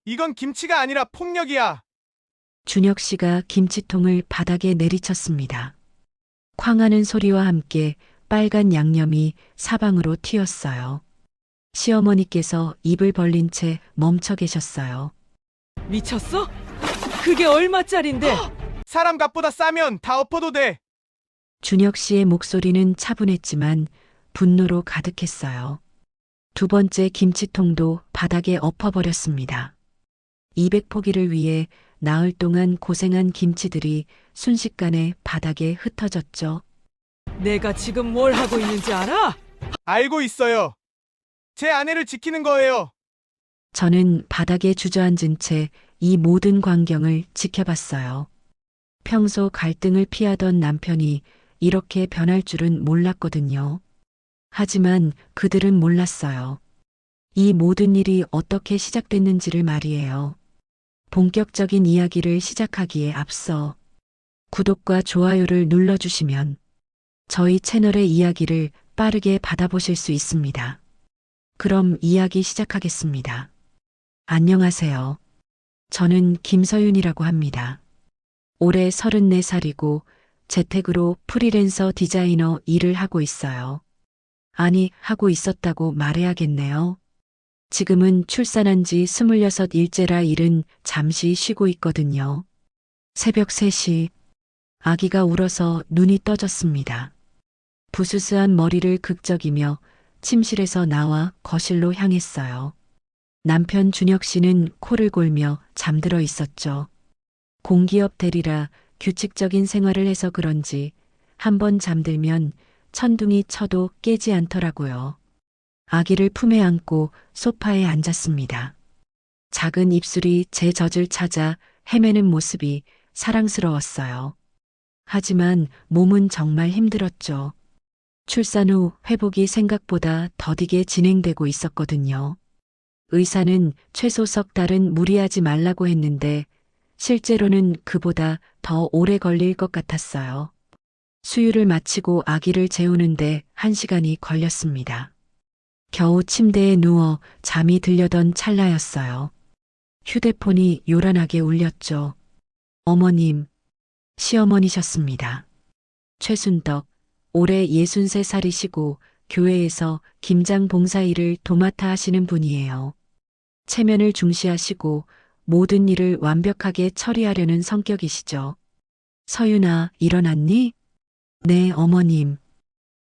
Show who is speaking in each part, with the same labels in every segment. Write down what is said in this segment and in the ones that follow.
Speaker 1: 이건 김치가 아니라 폭력이야.
Speaker 2: 준혁 씨가 김치통을 바닥에 내리쳤습니다. 쾅하는 소리와 함께 빨간 양념이 사방으로 튀었어요. 시어머니께서 입을 벌린 채 멈춰 계셨어요.
Speaker 3: 미쳤어? 그게 얼마짜린데?
Speaker 1: 사람 값보다 싸면 다 엎어도 돼.
Speaker 2: 준혁 씨의 목소리는 차분했지만 분노로 가득했어요. 두 번째 김치통도 바닥에 엎어버렸습니다. 200포기를 위해 나흘 동안 고생한 김치들이 순식간에 바닥에 흩어졌죠.
Speaker 3: 내가 지금 뭘 하고 있는지 알아?
Speaker 1: 알고 있어요. 제 아내를 지키는 거예요.
Speaker 2: 저는 바닥에 주저앉은 채 이 모든 광경을 지켜봤어요. 평소 갈등을 피하던 남편이 이렇게 변할 줄은 몰랐거든요. 하지만 그들은 몰랐어요. 이 모든 일이 어떻게 시작됐는지를 말이에요. 본격적인 이야기를 시작하기에 앞서 구독과 좋아요를 눌러주시면 저희 채널의 이야기를 빠르게 받아보실 수 있습니다. 그럼 이야기 시작하겠습니다. 안녕하세요. 저는 김서윤이라고 합니다. 올해 34살이고 재택으로 프리랜서 디자이너 일을 하고 있어요. 아니, 하고 있었다고 말해야겠네요. 지금은 출산한 지 26일째라 일은 잠시 쉬고 있거든요. 새벽 3시, 아기가 울어서 눈이 떠졌습니다. 부스스한 머리를 극적이며 침실에서 나와 거실로 향했어요. 남편 준혁 씨는 코를 골며 잠들어 있었죠. 공기업 대리라 규칙적인 생활을 해서 그런지 한 번 잠들면 천둥이 쳐도 깨지 않더라고요. 아기를 품에 안고 소파에 앉았습니다. 작은 입술이 제 젖을 찾아 헤매는 모습이 사랑스러웠어요. 하지만 몸은 정말 힘들었죠. 출산 후 회복이 생각보다 더디게 진행되고 있었거든요. 의사는 최소 석 달은 무리하지 말라고 했는데 실제로는 그보다 더 오래 걸릴 것 같았어요. 수유를 마치고 아기를 재우는데 1시간이 걸렸습니다. 겨우 침대에 누워 잠이 들려던 찰나였어요. 휴대폰이 요란하게 울렸죠. 어머님, 시어머니셨습니다. 최순덕, 올해 63살이시고 교회에서 김장 봉사일을 도맡아 하시는 분이에요. 체면을 중시하시고 모든 일을 완벽하게 처리하려는 성격이시죠. 서윤아, 일어났니? 네, 어머님.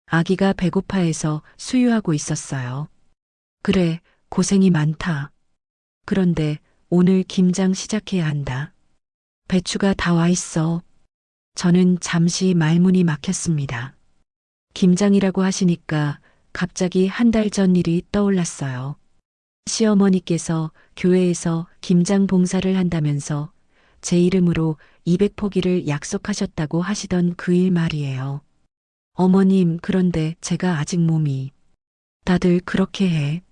Speaker 2: 아기가 배고파해서 수유하고 있었어요. 그래, 고생이 많다. 그런데 오늘 김장 시작해야 한다. 배추가 다 와 있어. 저는 잠시 말문이 막혔습니다. 김장이라고 하시니까 갑자기 한 달 전 일이 떠올랐어요. 시어머니께서 교회에서 김장 봉사를 한다면서 제 이름으로 200포기를 약속하셨다고 하시던 그 일 말이에요. 어머님, 그런데 제가 아직 몸이. 다들 그렇게 해.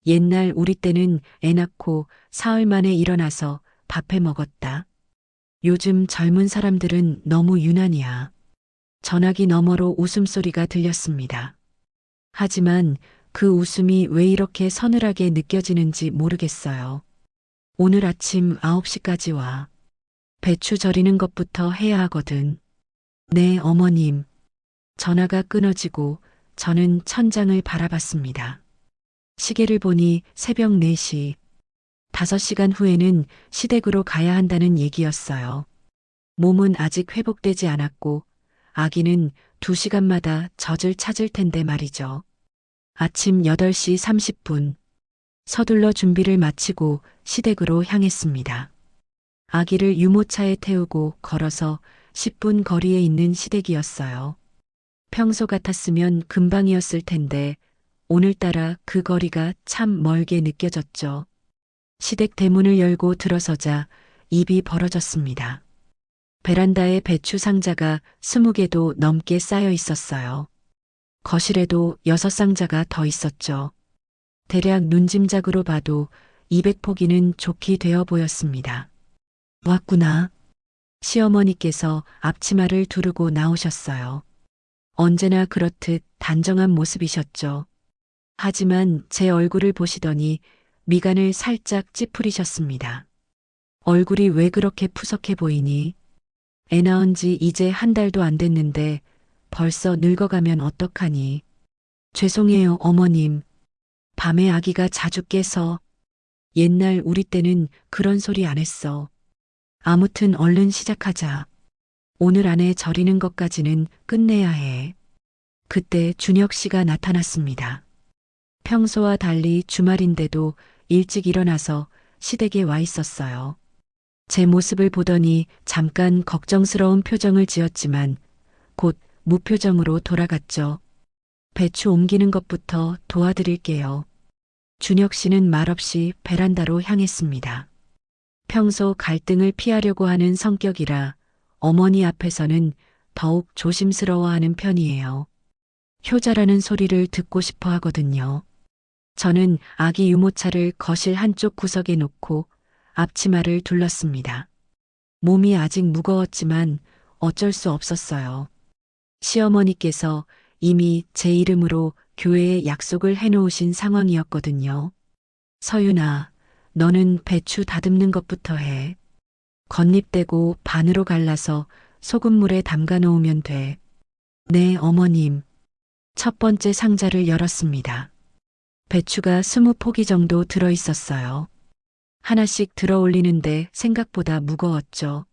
Speaker 2: 옛날 우리 때는 애 낳고 사흘 만에 일어나서 밥해 먹었다. 요즘 젊은 사람들은 너무 유난이야. 전화기 너머로 웃음소리가 들렸습니다. 하지만 그 웃음이 왜 이렇게 서늘하게 느껴지는지 모르겠어요. 오늘 아침 9시까지 와. 배추 절이는 것부터 해야 하거든. 네, 어머님. 전화가 끊어지고 저는 천장을 바라봤습니다. 시계를 보니 새벽 4시. 5시간 후에는 시댁으로 가야 한다는 얘기였어요. 몸은 아직 회복되지 않았고 아기는 2시간마다 젖을 찾을 텐데 말이죠. 아침 8시 30분. 서둘러 준비를 마치고 시댁으로 향했습니다. 아기를 유모차에 태우고 걸어서 10분 거리에 있는 시댁이었어요. 평소 같았으면 금방이었을 텐데 오늘따라 그 거리가 참 멀게 느껴졌죠. 시댁 대문을 열고 들어서자 입이 벌어졌습니다. 베란다에 배추 상자가 20개도 넘게 쌓여 있었어요. 거실에도 6상자가 더 있었죠. 대략 눈짐작으로 봐도 200포기는 좋게 되어 보였습니다. 왔구나. 시어머니께서 앞치마를 두르고 나오셨어요. 언제나 그렇듯 단정한 모습이셨죠. 하지만 제 얼굴을 보시더니 미간을 살짝 찌푸리셨습니다. 얼굴이 왜 그렇게 푸석해 보이니? 애 낳은 지 이제 한 달도 안 됐는데 벌써 늙어가면 어떡하니? 죄송해요, 어머님. 밤에 아기가 자주 깨서. 옛날 우리 때는 그런 소리 안 했어. 아무튼 얼른 시작하자. 오늘 안에 절이는 것까지는 끝내야 해. 그때 준혁 씨가 나타났습니다. 평소와 달리 주말인데도 일찍 일어나서 시댁에 와 있었어요. 제 모습을 보더니 잠깐 걱정스러운 표정을 지었지만 곧 무표정으로 돌아갔죠. 배추 옮기는 것부터 도와드릴게요. 준혁 씨는 말없이 베란다로 향했습니다. 평소 갈등을 피하려고 하는 성격이라 어머니 앞에서는 더욱 조심스러워하는 편이에요. 효자라는 소리를 듣고 싶어 하거든요. 저는 아기 유모차를 거실 한쪽 구석에 놓고 앞치마를 둘렀습니다. 몸이 아직 무거웠지만 어쩔 수 없었어요. 시어머니께서 이미 제 이름으로 교회에 약속을 해놓으신 상황이었거든요. 서윤아, 너는 배추 다듬는 것부터 해. 겉잎 떼고 반으로 갈라서 소금물에 담가 놓으면 돼. 네, 어머님. 첫 번째 상자를 열었습니다. 배추가 20포기 정도 들어 있었어요. 하나씩 들어 올리는데 생각보다 무거웠죠.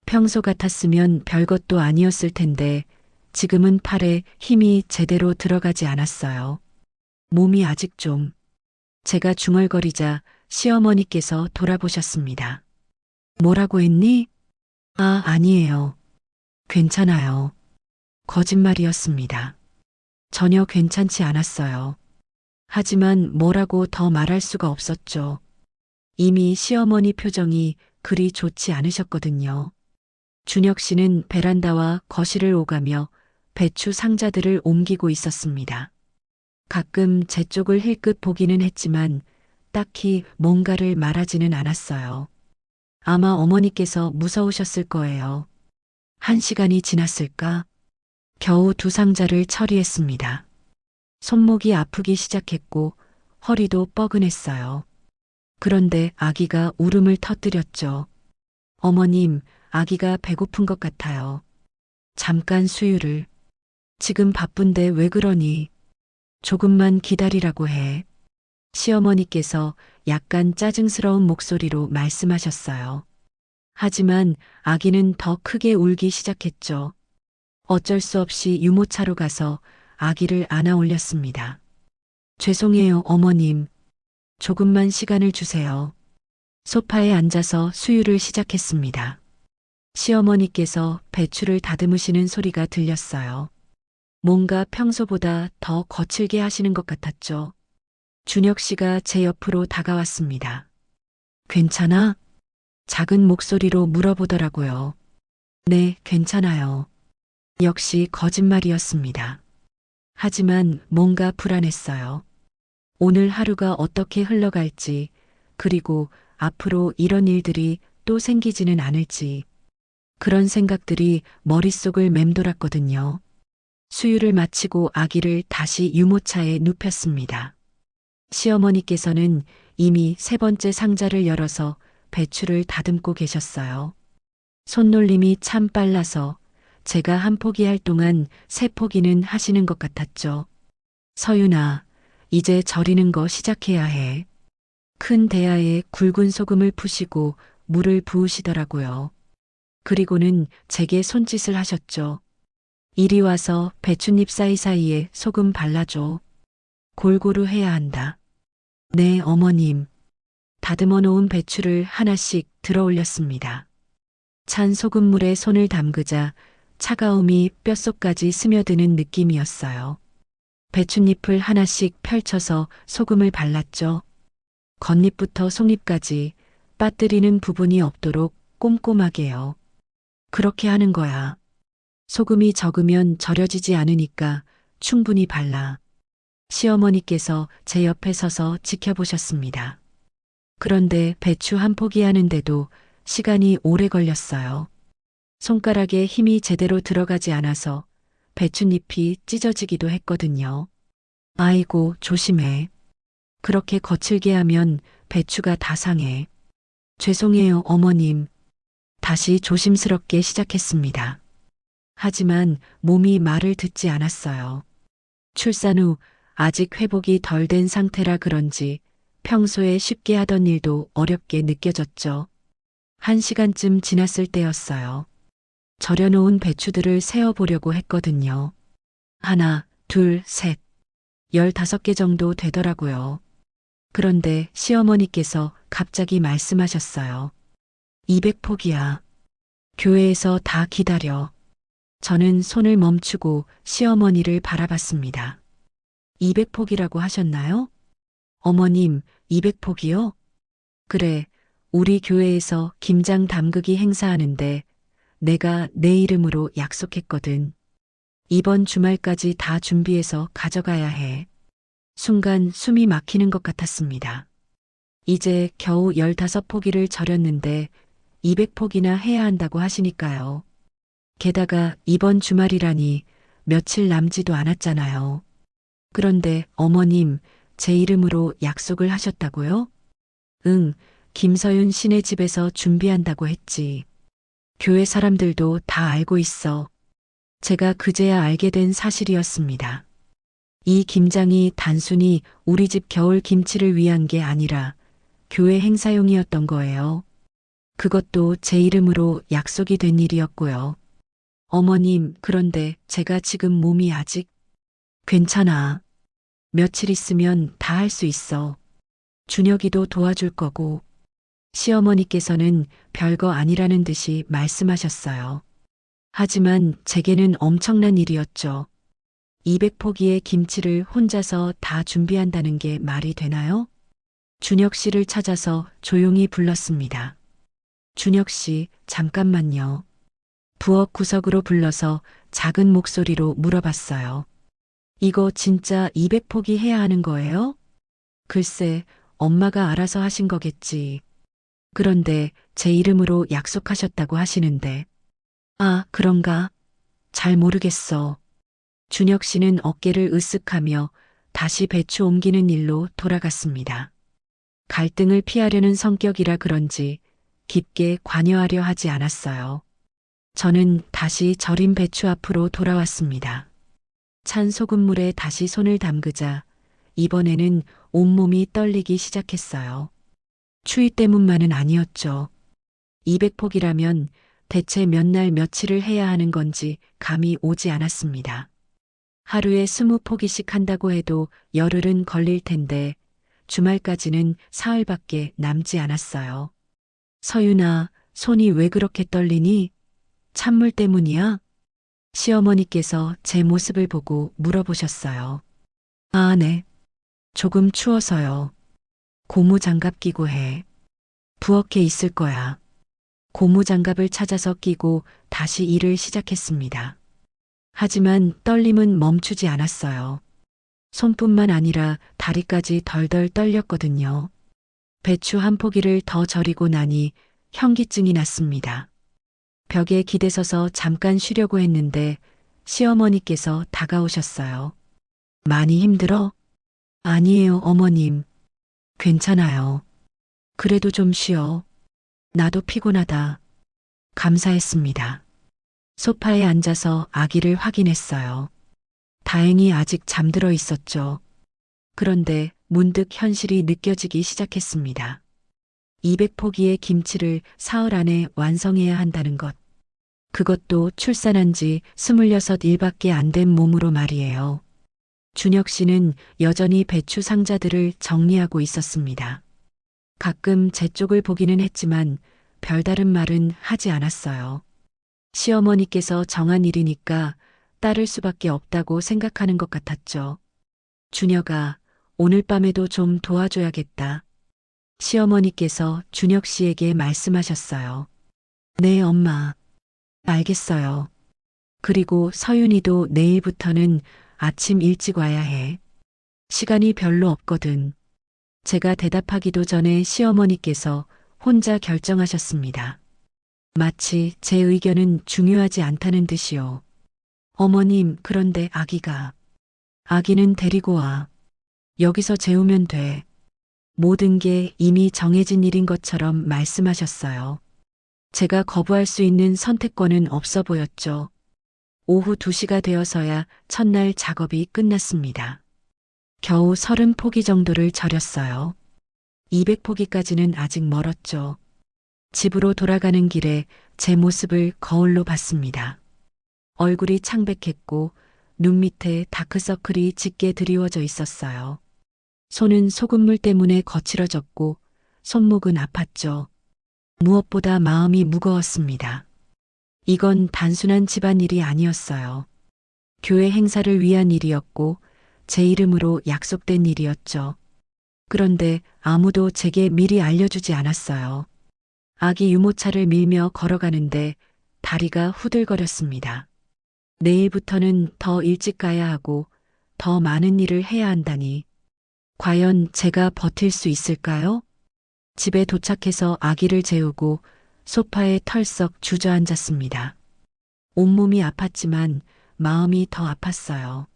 Speaker 2: 평소 같았으면 별것도 아니었을 텐데 지금은 팔에 힘이 제대로 들어가지 않았어요. 몸이 아직 좀. 제가 중얼거리자 시어머니께서 돌아보셨습니다. 뭐라고 했니? 아, 아니에요. 괜찮아요. 거짓말이었습니다. 전혀 괜찮지 않았어요. 하지만 뭐라고 더 말할 수가 없었죠. 이미 시어머니 표정이 그리 좋지 않으셨거든요. 준혁 씨는 베란다와 거실을 오가며 배추 상자들을 옮기고 있었습니다. 가끔 제 쪽을 힐끗 보기는 했지만 딱히 뭔가를 말하지는 않았어요. 아마 어머니께서 무서우셨을 거예요. 1시간이 지났을까? 겨우 2상자를 처리했습니다. 손목이 아프기 시작했고 허리도 뻐근했어요. 그런데 아기가 울음을 터뜨렸죠. 어머님, 아기가 배고픈 것 같아요. 잠깐 수유를. 지금 바쁜데 왜 그러니? 조금만 기다리라고 해. 시어머니께서 약간 짜증스러운 목소리로 말씀하셨어요. 하지만 아기는 더 크게 울기 시작했죠. 어쩔 수 없이 유모차로 가서 아기를 안아 올렸습니다. 죄송해요, 어머님. 조금만 시간을 주세요. 소파에 앉아서 수유를 시작했습니다. 시어머니께서 배추를 다듬으시는 소리가 들렸어요. 뭔가 평소보다 더 거칠게 하시는 것 같았죠. 준혁 씨가 제 옆으로 다가왔습니다. 괜찮아? 작은 목소리로 물어보더라고요. 네, 괜찮아요. 역시 거짓말이었습니다. 하지만 뭔가 불안했어요. 오늘 하루가 어떻게 흘러갈지, 그리고 앞으로 이런 일들이 또 생기지는 않을지, 그런 생각들이 머릿속을 맴돌았거든요. 수유를 마치고 아기를 다시 유모차에 눕혔습니다. 시어머니께서는 이미 3번째 상자를 열어서 배추를 다듬고 계셨어요. 손놀림이 참 빨라서 제가 한 포기 할 동안 3포기는 하시는 것 같았죠. 서윤아, 이제 절이는 거 시작해야 해. 큰 대야에 굵은 소금을 푸시고 물을 부으시더라고요. 그리고는 제게 손짓을 하셨죠. 이리 와서 배춧잎 사이사이에 소금 발라줘. 골고루 해야 한다. 네, 어머님. 다듬어 놓은 배추를 하나씩 들어 올렸습니다. 찬 소금물에 손을 담그자 차가움이 뼛속까지 스며드는 느낌이었어요. 배춧잎을 하나씩 펼쳐서 소금을 발랐죠. 겉잎부터 속잎까지 빠뜨리는 부분이 없도록 꼼꼼하게요. 그렇게 하는 거야. 소금이 적으면 절여지지 않으니까 충분히 발라. 시어머니께서 제 옆에 서서 지켜보셨습니다. 그런데 배추 한 포기 하는데도 시간이 오래 걸렸어요. 손가락에 힘이 제대로 들어가지 않아서 배춧잎이 찢어지기도 했거든요. 아이고, 조심해. 그렇게 거칠게 하면 배추가 다 상해. 죄송해요, 어머님. 다시 조심스럽게 시작했습니다. 하지만 몸이 말을 듣지 않았어요. 출산 후 아직 회복이 덜 된 상태라 그런지 평소에 쉽게 하던 일도 어렵게 느껴졌죠. 1시간쯤 지났을 때였어요. 절여놓은 배추들을 세어보려고 했거든요. 하나, 둘, 셋. 15개 정도 되더라고요. 그런데 시어머니께서 갑자기 말씀하셨어요. 200포기야. 교회에서 다 기다려. 저는 손을 멈추고 시어머니를 바라봤습니다. 200포기라고 하셨나요? 어머님, 200포기요? 그래, 우리 교회에서 김장 담그기 행사하는데 내가 내 이름으로 약속했거든. 이번 주말까지 다 준비해서 가져가야 해. 순간 숨이 막히는 것 같았습니다. 이제 겨우 15포기를 절였는데 200포기나 해야 한다고 하시니까요. 게다가 이번 주말이라니 며칠 남지도 않았잖아요. 그런데 어머님, 제 이름으로 약속을 하셨다고요? 응, 김서윤 씨네 집에서 준비한다고 했지. 교회 사람들도 다 알고 있어. 제가 그제야 알게 된 사실이었습니다. 이 김장이 단순히 우리 집 겨울 김치를 위한 게 아니라 교회 행사용이었던 거예요. 그것도 제 이름으로 약속이 된 일이었고요. 어머님, 그런데 제가 지금 몸이 아직 괜찮아. 며칠 있으면 다 할 수 있어. 준혁이도 도와줄 거고. 시어머니께서는 별거 아니라는 듯이 말씀하셨어요. 하지만 제게는 엄청난 일이었죠. 200포기의 김치를 혼자서 다 준비한다는 게 말이 되나요? 준혁 씨를 찾아서 조용히 불렀습니다. 준혁 씨, 잠깐만요. 부엌 구석으로 불러서 작은 목소리로 물어봤어요. 이거 진짜 200포기 해야 하는 거예요? 글쎄, 엄마가 알아서 하신 거겠지. 그런데 제 이름으로 약속하셨다고 하시는데. 아, 그런가? 잘 모르겠어. 준혁 씨는 어깨를 으쓱하며 다시 배추 옮기는 일로 돌아갔습니다. 갈등을 피하려는 성격이라 그런지 깊게 관여하려 하지 않았어요. 저는 다시 절인 배추 앞으로 돌아왔습니다. 찬 소금물에 다시 손을 담그자 이번에는 온몸이 떨리기 시작했어요. 추위 때문만은 아니었죠. 200포기라면 대체 몇 날 며칠을 해야 하는 건지 감이 오지 않았습니다. 하루에 20포기씩 한다고 해도 열흘은 걸릴 텐데 주말까지는 사흘밖에 남지 않았어요. 서윤아, 손이 왜 그렇게 떨리니? 찬물 때문이야? 시어머니께서 제 모습을 보고 물어보셨어요. 아, 네. 조금 추워서요. 고무장갑 끼고 해. 부엌에 있을 거야. 고무장갑을 찾아서 끼고 다시 일을 시작했습니다. 하지만 떨림은 멈추지 않았어요. 손뿐만 아니라 다리까지 덜덜 떨렸거든요. 배추 한 포기를 더 절이고 나니 현기증이 났습니다. 벽에 기대서서 잠깐 쉬려고 했는데 시어머니께서 다가오셨어요. 많이 힘들어? 아니에요, 어머님. 괜찮아요. 그래도 좀 쉬어. 나도 피곤하다. 감사했습니다. 소파에 앉아서 아기를 확인했어요. 다행히 아직 잠들어 있었죠. 그런데 문득 현실이 느껴지기 시작했습니다. 200포기의 김치를 사흘 안에 완성해야 한다는 것. 그것도 출산한 지 26일밖에 안 된 몸으로 말이에요. 준혁 씨는 여전히 배추 상자들을 정리하고 있었습니다. 가끔 제 쪽을 보기는 했지만 별다른 말은 하지 않았어요. 시어머니께서 정한 일이니까 따를 수밖에 없다고 생각하는 것 같았죠. 준혁아, 오늘 밤에도 좀 도와줘야겠다. 시어머니께서 준혁 씨에게 말씀하셨어요. 네, 엄마. 알겠어요. 그리고 서윤이도 내일부터는 아침 일찍 와야 해. 시간이 별로 없거든. 제가 대답하기도 전에 시어머니께서 혼자 결정하셨습니다. 마치 제 의견은 중요하지 않다는 듯이요. 어머님, 그런데 아기는 데리고 와. 여기서 재우면 돼. 모든 게 이미 정해진 일인 것처럼 말씀하셨어요. 제가 거부할 수 있는 선택권은 없어 보였죠. 오후 2시가 되어서야 첫날 작업이 끝났습니다. 겨우 30포기 정도를 절였어요. 200포기까지는 아직 멀었죠. 집으로 돌아가는 길에 제 모습을 거울로 봤습니다. 얼굴이 창백했고 눈 밑에 다크서클이 짙게 드리워져 있었어요. 손은 소금물 때문에 거칠어졌고 손목은 아팠죠. 무엇보다 마음이 무거웠습니다. 이건 단순한 집안일이 아니었어요. 교회 행사를 위한 일이었고 제 이름으로 약속된 일이었죠. 그런데 아무도 제게 미리 알려주지 않았어요. 아기 유모차를 밀며 걸어가는데 다리가 후들거렸습니다. 내일부터는 더 일찍 가야 하고 더 많은 일을 해야 한다니. 과연 제가 버틸 수 있을까요? 집에 도착해서 아기를 재우고 소파에 털썩 주저앉았습니다. 온몸이 아팠지만 마음이 더 아팠어요.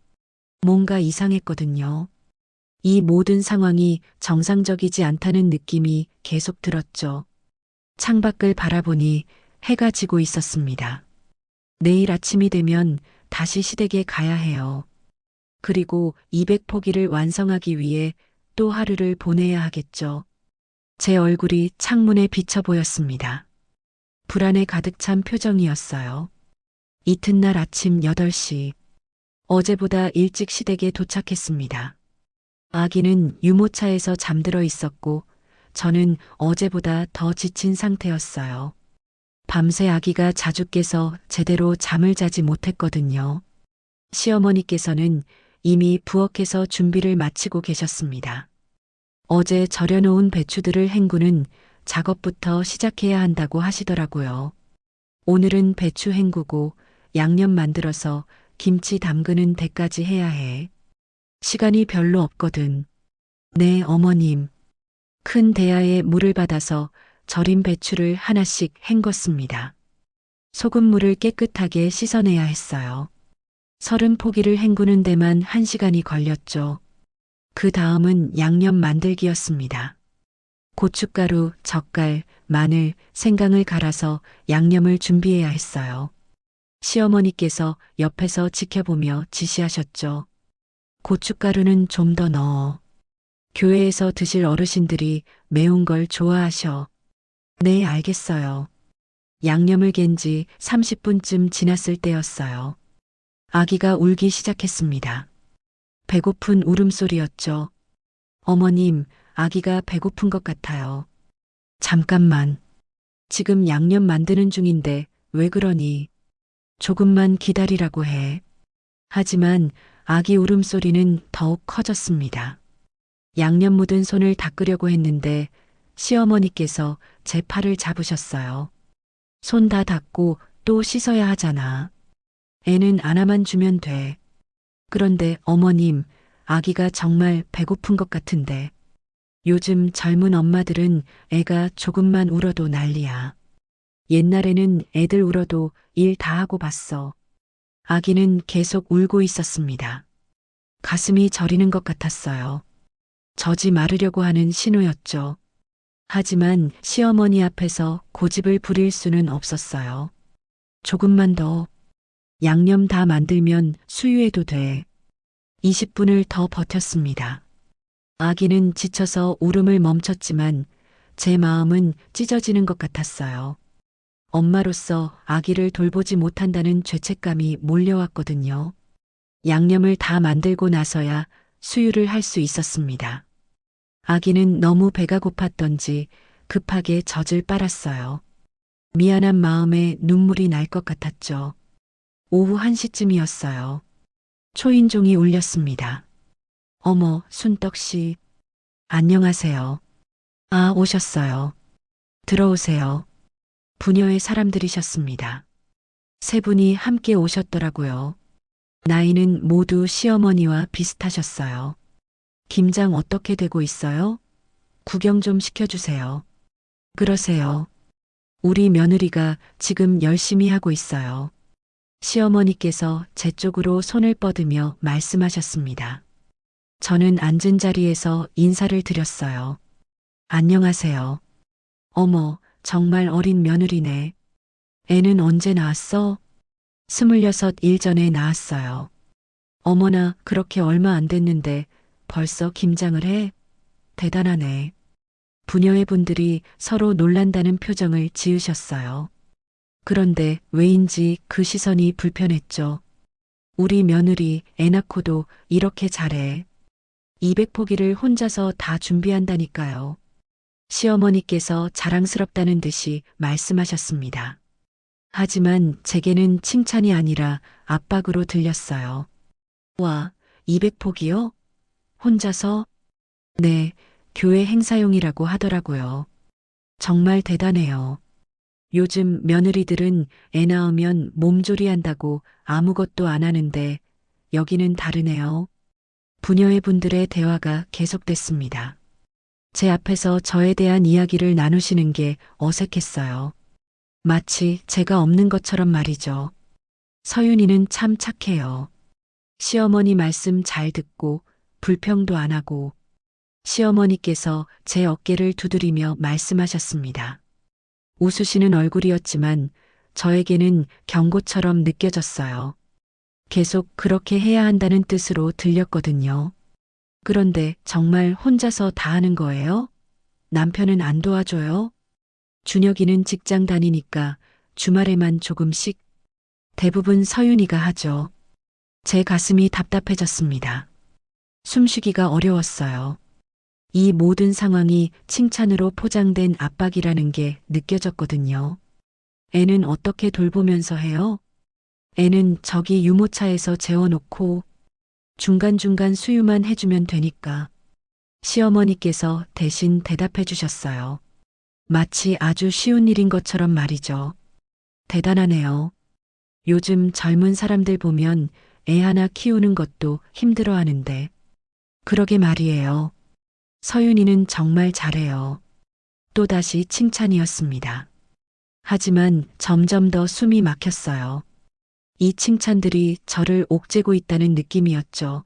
Speaker 2: 뭔가 이상했거든요. 이 모든 상황이 정상적이지 않다는 느낌이 계속 들었죠. 창밖을 바라보니 해가 지고 있었습니다. 내일 아침이 되면 다시 시댁에 가야 해요. 그리고 200포기를 완성하기 위해 또 하루를 보내야 하겠죠. 제 얼굴이 창문에 비쳐 보였습니다. 불안에 가득 찬 표정이었어요. 이튿날 아침 8시, 어제보다 일찍 시댁에 도착했습니다. 아기는 유모차에서 잠들어 있었고 저는 어제보다 더 지친 상태였어요. 밤새 아기가 자주 깨서 제대로 잠을 자지 못했거든요. 시어머니께서는 이미 부엌에서 준비를 마치고 계셨습니다. 어제 절여놓은 배추들을 헹구는 작업부터 시작해야 한다고 하시더라고요. 오늘은 배추 헹구고 양념 만들어서 김치 담그는 데까지 해야 해. 시간이 별로 없거든. 네, 어머님. 큰 대야에 물을 받아서 절인 배추를 하나씩 헹궜습니다. 소금물을 깨끗하게 씻어내야 했어요. 30포기를 헹구는 데만 1시간이 걸렸죠. 그 다음은 양념 만들기였습니다. 고춧가루, 젓갈, 마늘, 생강을 갈아서 양념을 준비해야 했어요. 시어머니께서 옆에서 지켜보며 지시하셨죠. 고춧가루는 좀 더 넣어. 교회에서 드실 어르신들이 매운 걸 좋아하셔. 네, 알겠어요. 양념을 갠 지 30분쯤 지났을 때였어요. 아기가 울기 시작했습니다. 배고픈 울음소리였죠. 어머님, 아기가 배고픈 것 같아요. 잠깐만. 지금 양념 만드는 중인데 왜 그러니? 조금만 기다리라고 해. 하지만 아기 울음소리는 더욱 커졌습니다. 양념 묻은 손을 닦으려고 했는데 시어머니께서 제 팔을 잡으셨어요. 손 다 닦고 또 씻어야 하잖아. 애는 하나만 주면 돼. 그런데 어머님, 아기가 정말 배고픈 것 같은데. 요즘 젊은 엄마들은 애가 조금만 울어도 난리야. 옛날에는 애들 울어도 일 다 하고 봤어. 아기는 계속 울고 있었습니다. 가슴이 저리는 것 같았어요. 젖이 마르려고 하는 신호였죠. 하지만 시어머니 앞에서 고집을 부릴 수는 없었어요. 조금만 더. 양념 다 만들면 수유해도 돼. 20분을 더 버텼습니다. 아기는 지쳐서 울음을 멈췄지만 제 마음은 찢어지는 것 같았어요. 엄마로서 아기를 돌보지 못한다는 죄책감이 몰려왔거든요. 양념을 다 만들고 나서야 수유를 할 수 있었습니다. 아기는 너무 배가 고팠던지 급하게 젖을 빨았어요. 미안한 마음에 눈물이 날 것 같았죠. 오후 1시쯤이었어요. 초인종이 울렸습니다. 어머, 순떡씨. 안녕하세요. 아, 오셨어요. 들어오세요. 부녀의 사람들이셨습니다. 세 분이 함께 오셨더라고요. 나이는 모두 시어머니와 비슷하셨어요. 김장 어떻게 되고 있어요? 구경 좀 시켜주세요. 그러세요. 우리 며느리가 지금 열심히 하고 있어요. 시어머니께서 제 쪽으로 손을 뻗으며 말씀하셨습니다. 저는 앉은 자리에서 인사를 드렸어요. 안녕하세요. 어머, 정말 어린 며느리네. 애는 언제 낳았어? 26 일 전에 낳았어요. 어머나, 그렇게 얼마 안 됐는데 벌써 김장을 해? 대단하네. 부녀의 분들이 서로 놀란다는 표정을 지으셨어요. 그런데 왜인지 그 시선이 불편했죠. 우리 며느리 애 낳고도 이렇게 잘해. 200포기를 혼자서 다 준비한다니까요. 시어머니께서 자랑스럽다는 듯이 말씀하셨습니다. 하지만 제게는 칭찬이 아니라 압박으로 들렸어요. 와, 200포기요? 혼자서? 네, 교회 행사용이라고 하더라고요. 정말 대단해요. 요즘 며느리들은 애 낳으면 몸조리 한다고 아무것도 안 하는데 여기는 다르네요. 부녀의 분들의 대화가 계속됐습니다. 제 앞에서 저에 대한 이야기를 나누시는 게 어색했어요. 마치 제가 없는 것처럼 말이죠. 서윤이는 참 착해요. 시어머니 말씀 잘 듣고 불평도 안 하고 시어머니께서 제 어깨를 두드리며 말씀하셨습니다. 웃으시는 얼굴이었지만 저에게는 경고처럼 느껴졌어요. 계속 그렇게 해야 한다는 뜻으로 들렸거든요. 그런데 정말 혼자서 다 하는 거예요? 남편은 안 도와줘요? 준혁이는 직장 다니니까 주말에만 조금씩. 대부분 서윤이가 하죠. 제 가슴이 답답해졌습니다. 숨쉬기가 어려웠어요. 이 모든 상황이 칭찬으로 포장된 압박이라는 게 느껴졌거든요. 애는 어떻게 돌보면서 해요? 애는 저기 유모차에서 재워놓고 중간중간 수유만 해주면 되니까. 시어머니께서 대신 대답해 주셨어요. 마치 아주 쉬운 일인 것처럼 말이죠. 대단하네요. 요즘 젊은 사람들 보면 애 하나 키우는 것도 힘들어 하는데. 그러게 말이에요. 서윤이는 정말 잘해요. 또다시 칭찬이었습니다. 하지만 점점 더 숨이 막혔어요. 이 칭찬들이 저를 옥죄고 있다는 느낌이었죠.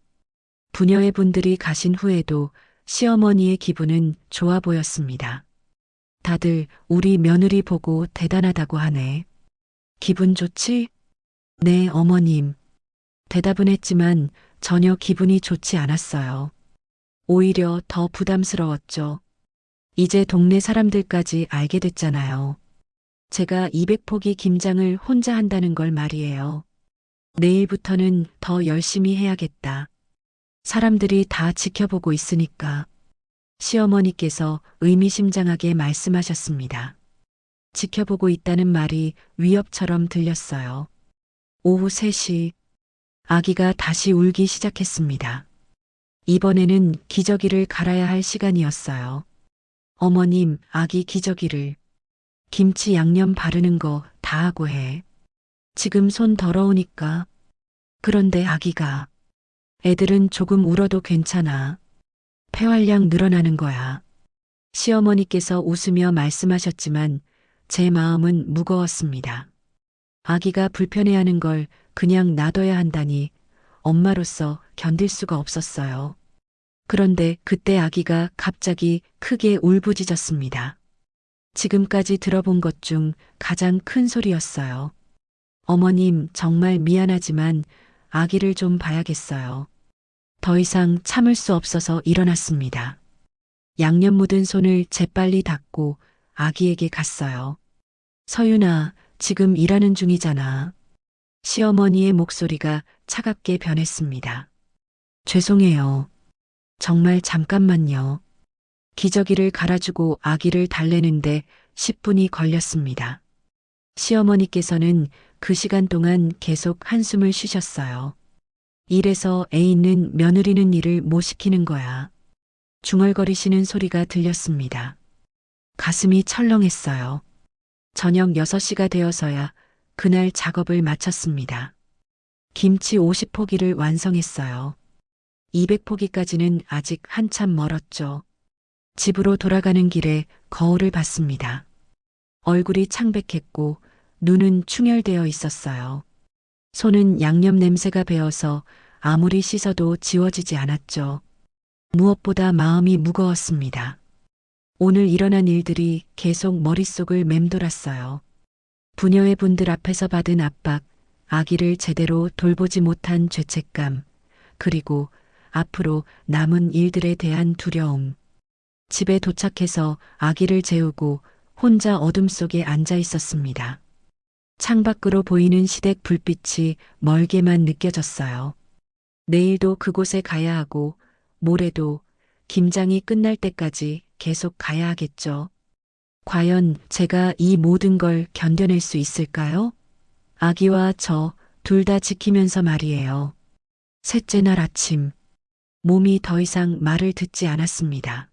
Speaker 2: 부녀의 분들이 가신 후에도 시어머니의 기분은 좋아 보였습니다. 다들 우리 며느리 보고 대단하다고 하네. 기분 좋지? 네, 어머님. 대답은 했지만 전혀 기분이 좋지 않았어요. 오히려 더 부담스러웠죠. 이제 동네 사람들까지 알게 됐잖아요. 제가 200포기 김장을 혼자 한다는 걸 말이에요. 내일부터는 더 열심히 해야겠다. 사람들이 다 지켜보고 있으니까. 시어머니께서 의미심장하게 말씀하셨습니다. 지켜보고 있다는 말이 위협처럼 들렸어요. 오후 3시, 아기가 다시 울기 시작했습니다. 이번에는 기저귀를 갈아야 할 시간이었어요. 어머님, 아기 기저귀를. 김치 양념 바르는 거 다 하고 해. 지금 손 더러우니까. 그런데 아기가. 애들은 조금 울어도 괜찮아. 폐활량 늘어나는 거야. 시어머니께서 웃으며 말씀하셨지만 제 마음은 무거웠습니다. 아기가 불편해하는 걸 그냥 놔둬야 한다니 엄마로서 견딜 수가 없었어요. 그런데 그때 아기가 갑자기 크게 울부짖었습니다. 지금까지 들어본 것 중 가장 큰 소리였어요. 어머님, 정말 미안하지만 아기를 좀 봐야겠어요. 더 이상 참을 수 없어서 일어났습니다. 양념 묻은 손을 재빨리 닦고 아기에게 갔어요. 서윤아, 지금 일하는 중이잖아. 시어머니의 목소리가 차갑게 변했습니다. 죄송해요. 정말 잠깐만요. 기저귀를 갈아주고 아기를 달래는데 10분이 걸렸습니다. 시어머니께서는 그 시간 동안 계속 한숨을 쉬셨어요. 일에서 애 있는 며느리는 일을 못 시키는 거야. 중얼거리시는 소리가 들렸습니다. 가슴이 철렁했어요. 저녁 6시가 되어서야 그날 작업을 마쳤습니다. 김치 50포기를 완성했어요. 200포기까지는 아직 한참 멀었죠. 집으로 돌아가는 길에 거울을 봤습니다. 얼굴이 창백했고 눈은 충혈되어 있었어요. 손은 양념 냄새가 배어서 아무리 씻어도 지워지지 않았죠. 무엇보다 마음이 무거웠습니다. 오늘 일어난 일들이 계속 머릿속을 맴돌았어요. 부녀의 분들 앞에서 받은 압박, 아기를 제대로 돌보지 못한 죄책감, 그리고 앞으로 남은 일들에 대한 두려움. 집에 도착해서 아기를 재우고 혼자 어둠 속에 앉아 있었습니다. 창밖으로 보이는 시댁 불빛이 멀게만 느껴졌어요. 내일도 그곳에 가야 하고 모레도 김장이 끝날 때까지 계속 가야 하겠죠. 과연 제가 이 모든 걸 견뎌낼 수 있을까요? 아기와 저 둘 다 지키면서 말이에요. 셋째 날 아침, 몸이 더 이상 말을 듣지 않았습니다.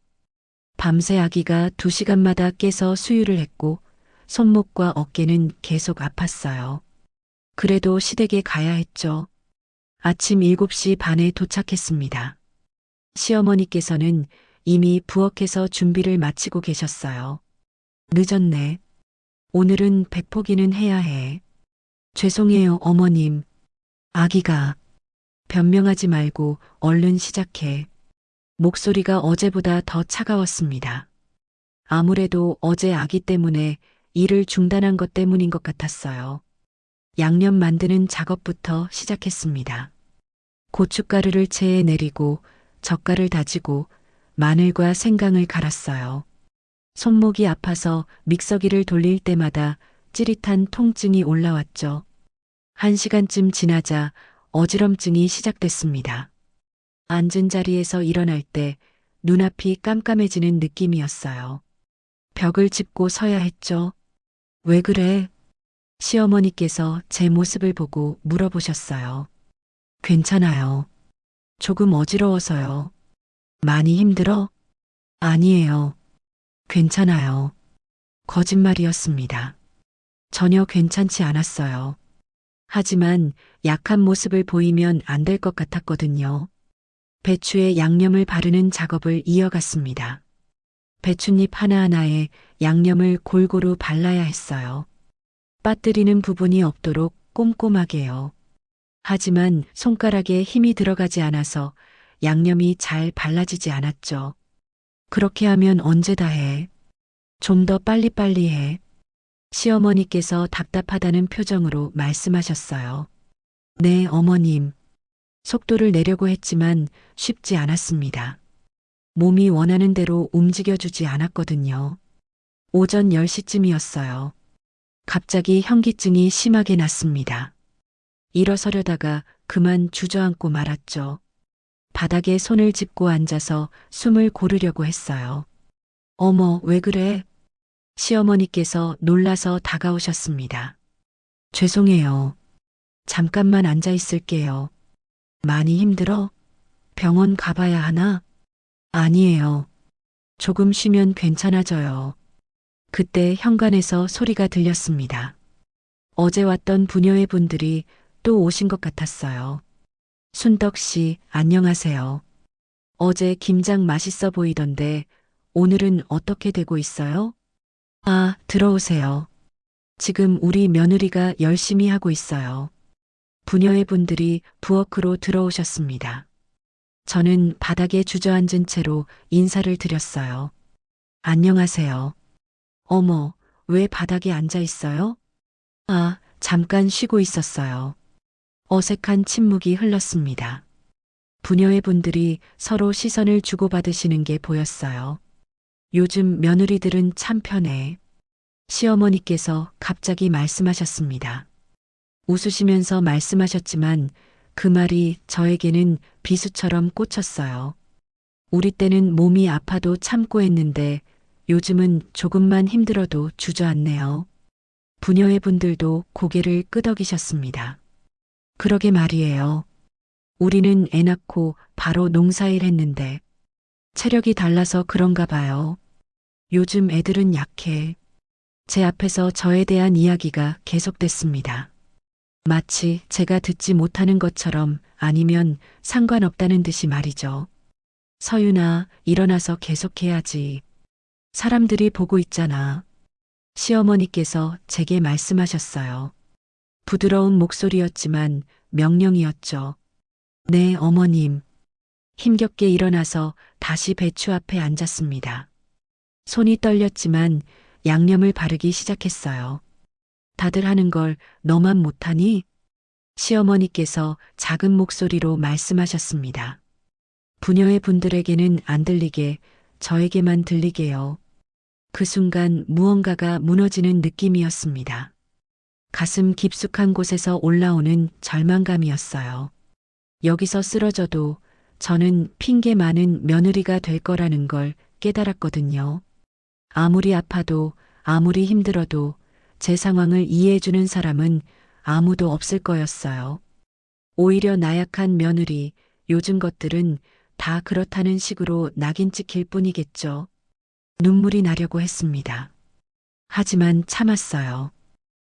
Speaker 2: 밤새 아기가 2시간마다 깨서 수유를 했고 손목과 어깨는 계속 아팠어요. 그래도 시댁에 가야 했죠. 아침 7시 반에 도착했습니다. 시어머니께서는 이미 부엌에서 준비를 마치고 계셨어요. 늦었네. 오늘은 백포기는 해야 해. 죄송해요, 어머님. 아기가. 변명하지 말고 얼른 시작해. 목소리가 어제보다 더 차가웠습니다. 아무래도 어제 아기 때문에 일을 중단한 것 때문인 것 같았어요. 양념 만드는 작업부터 시작했습니다. 고춧가루를 체에 내리고 젓갈을 다지고 마늘과 생강을 갈았어요. 손목이 아파서 믹서기를 돌릴 때마다 찌릿한 통증이 올라왔죠. 1시간쯤 지나자 어지럼증이 시작됐습니다. 앉은 자리에서 일어날 때 눈앞이 깜깜해지는 느낌이었어요. 벽을 짚고 서야 했죠. 왜 그래? 시어머니께서 제 모습을 보고 물어보셨어요. 괜찮아요. 조금 어지러워서요. 많이 힘들어? 아니에요. 괜찮아요. 거짓말이었습니다. 전혀 괜찮지 않았어요. 하지만 약한 모습을 보이면 안 될 것 같았거든요. 배추에 양념을 바르는 작업을 이어갔습니다. 배춧잎 하나하나에 양념을 골고루 발라야 했어요. 빠뜨리는 부분이 없도록 꼼꼼하게요. 하지만 손가락에 힘이 들어가지 않아서 양념이 잘 발라지지 않았죠. 그렇게 하면 언제 다 해? 좀 더 빨리빨리 해. 시어머니께서 답답하다는 표정으로 말씀하셨어요. 네, 어머님. 속도를 내려고 했지만 쉽지 않았습니다. 몸이 원하는 대로 움직여주지 않았거든요. 오전 10시쯤이었어요. 갑자기 현기증이 심하게 났습니다. 일어서려다가 그만 주저앉고 말았죠. 바닥에 손을 짚고 앉아서 숨을 고르려고 했어요. 어머, 왜 그래? 시어머니께서 놀라서 다가오셨습니다. 죄송해요. 잠깐만 앉아 있을게요. 많이 힘들어? 병원 가봐야 하나? 아니에요. 조금 쉬면 괜찮아져요. 그때 현관에서 소리가 들렸습니다. 어제 왔던 부녀의 분들이 또 오신 것 같았어요. 순덕 씨, 안녕하세요. 어제 김장 맛있어 보이던데 오늘은 어떻게 되고 있어요? 아, 들어오세요. 지금 우리 며느리가 열심히 하고 있어요. 부녀의 분들이 부엌으로 들어오셨습니다. 저는 바닥에 주저앉은 채로 인사를 드렸어요. 안녕하세요. 어머, 왜 바닥에 앉아 있어요? 아, 잠깐 쉬고 있었어요. 어색한 침묵이 흘렀습니다. 부녀의 분들이 서로 시선을 주고받으시는 게 보였어요. 요즘 며느리들은 참 편해. 시어머니께서 갑자기 말씀하셨습니다. 웃으시면서 말씀하셨지만 그 말이 저에게는 비수처럼 꽂혔어요. 우리 때는 몸이 아파도 참고 했는데 요즘은 조금만 힘들어도 주저앉네요. 부녀의 분들도 고개를 끄덕이셨습니다. 그러게 말이에요. 우리는 애 낳고 바로 농사일 했는데 체력이 달라서 그런가 봐요. 요즘 애들은 약해. 제 앞에서 저에 대한 이야기가 계속됐습니다. 마치 제가 듣지 못하는 것처럼 아니면 상관없다는 듯이 말이죠. 서윤아, 일어나서 계속해야지. 사람들이 보고 있잖아. 시어머니께서 제게 말씀하셨어요. 부드러운 목소리였지만 명령이었죠. 네, 어머님. 힘겹게 일어나서 다시 배추 앞에 앉았습니다. 손이 떨렸지만 양념을 바르기 시작했어요. 다들 하는 걸 너만 못하니? 시어머니께서 작은 목소리로 말씀하셨습니다. 부녀의 분들에게는 안 들리게 저에게만 들리게요. 그 순간 무언가가 무너지는 느낌이었습니다. 가슴 깊숙한 곳에서 올라오는 절망감이었어요. 여기서 쓰러져도 저는 핑계 많은 며느리가 될 거라는 걸 깨달았거든요. 아무리 아파도 아무리 힘들어도 제 상황을 이해해주는 사람은 아무도 없을 거였어요. 오히려 나약한 며느리, 요즘 것들은 다 그렇다는 식으로 낙인 찍힐 뿐이겠죠. 눈물이 나려고 했습니다. 하지만 참았어요.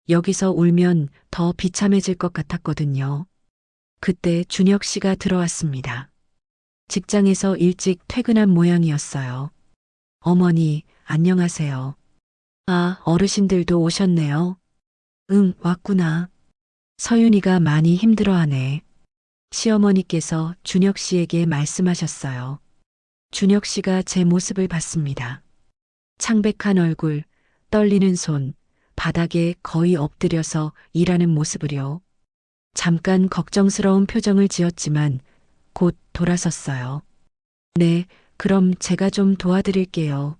Speaker 2: 여기서 울면 더 비참해질 것 같았거든요. 그때 준혁 씨가 들어왔습니다. 직장에서 일찍 퇴근한 모양이었어요. 어머니, 안녕하세요. 아, 어르신들도 오셨네요. 응, 왔구나. 서윤이가 많이 힘들어하네. 시어머니께서 준혁 씨에게 말씀하셨어요. 준혁 씨가 제 모습을 봤습니다. 창백한 얼굴, 떨리는 손, 바닥에 거의 엎드려서 일하는 모습을요. 잠깐 걱정스러운 표정을 지었지만 곧 돌아섰어요. 네, 그럼 제가 좀 도와드릴게요.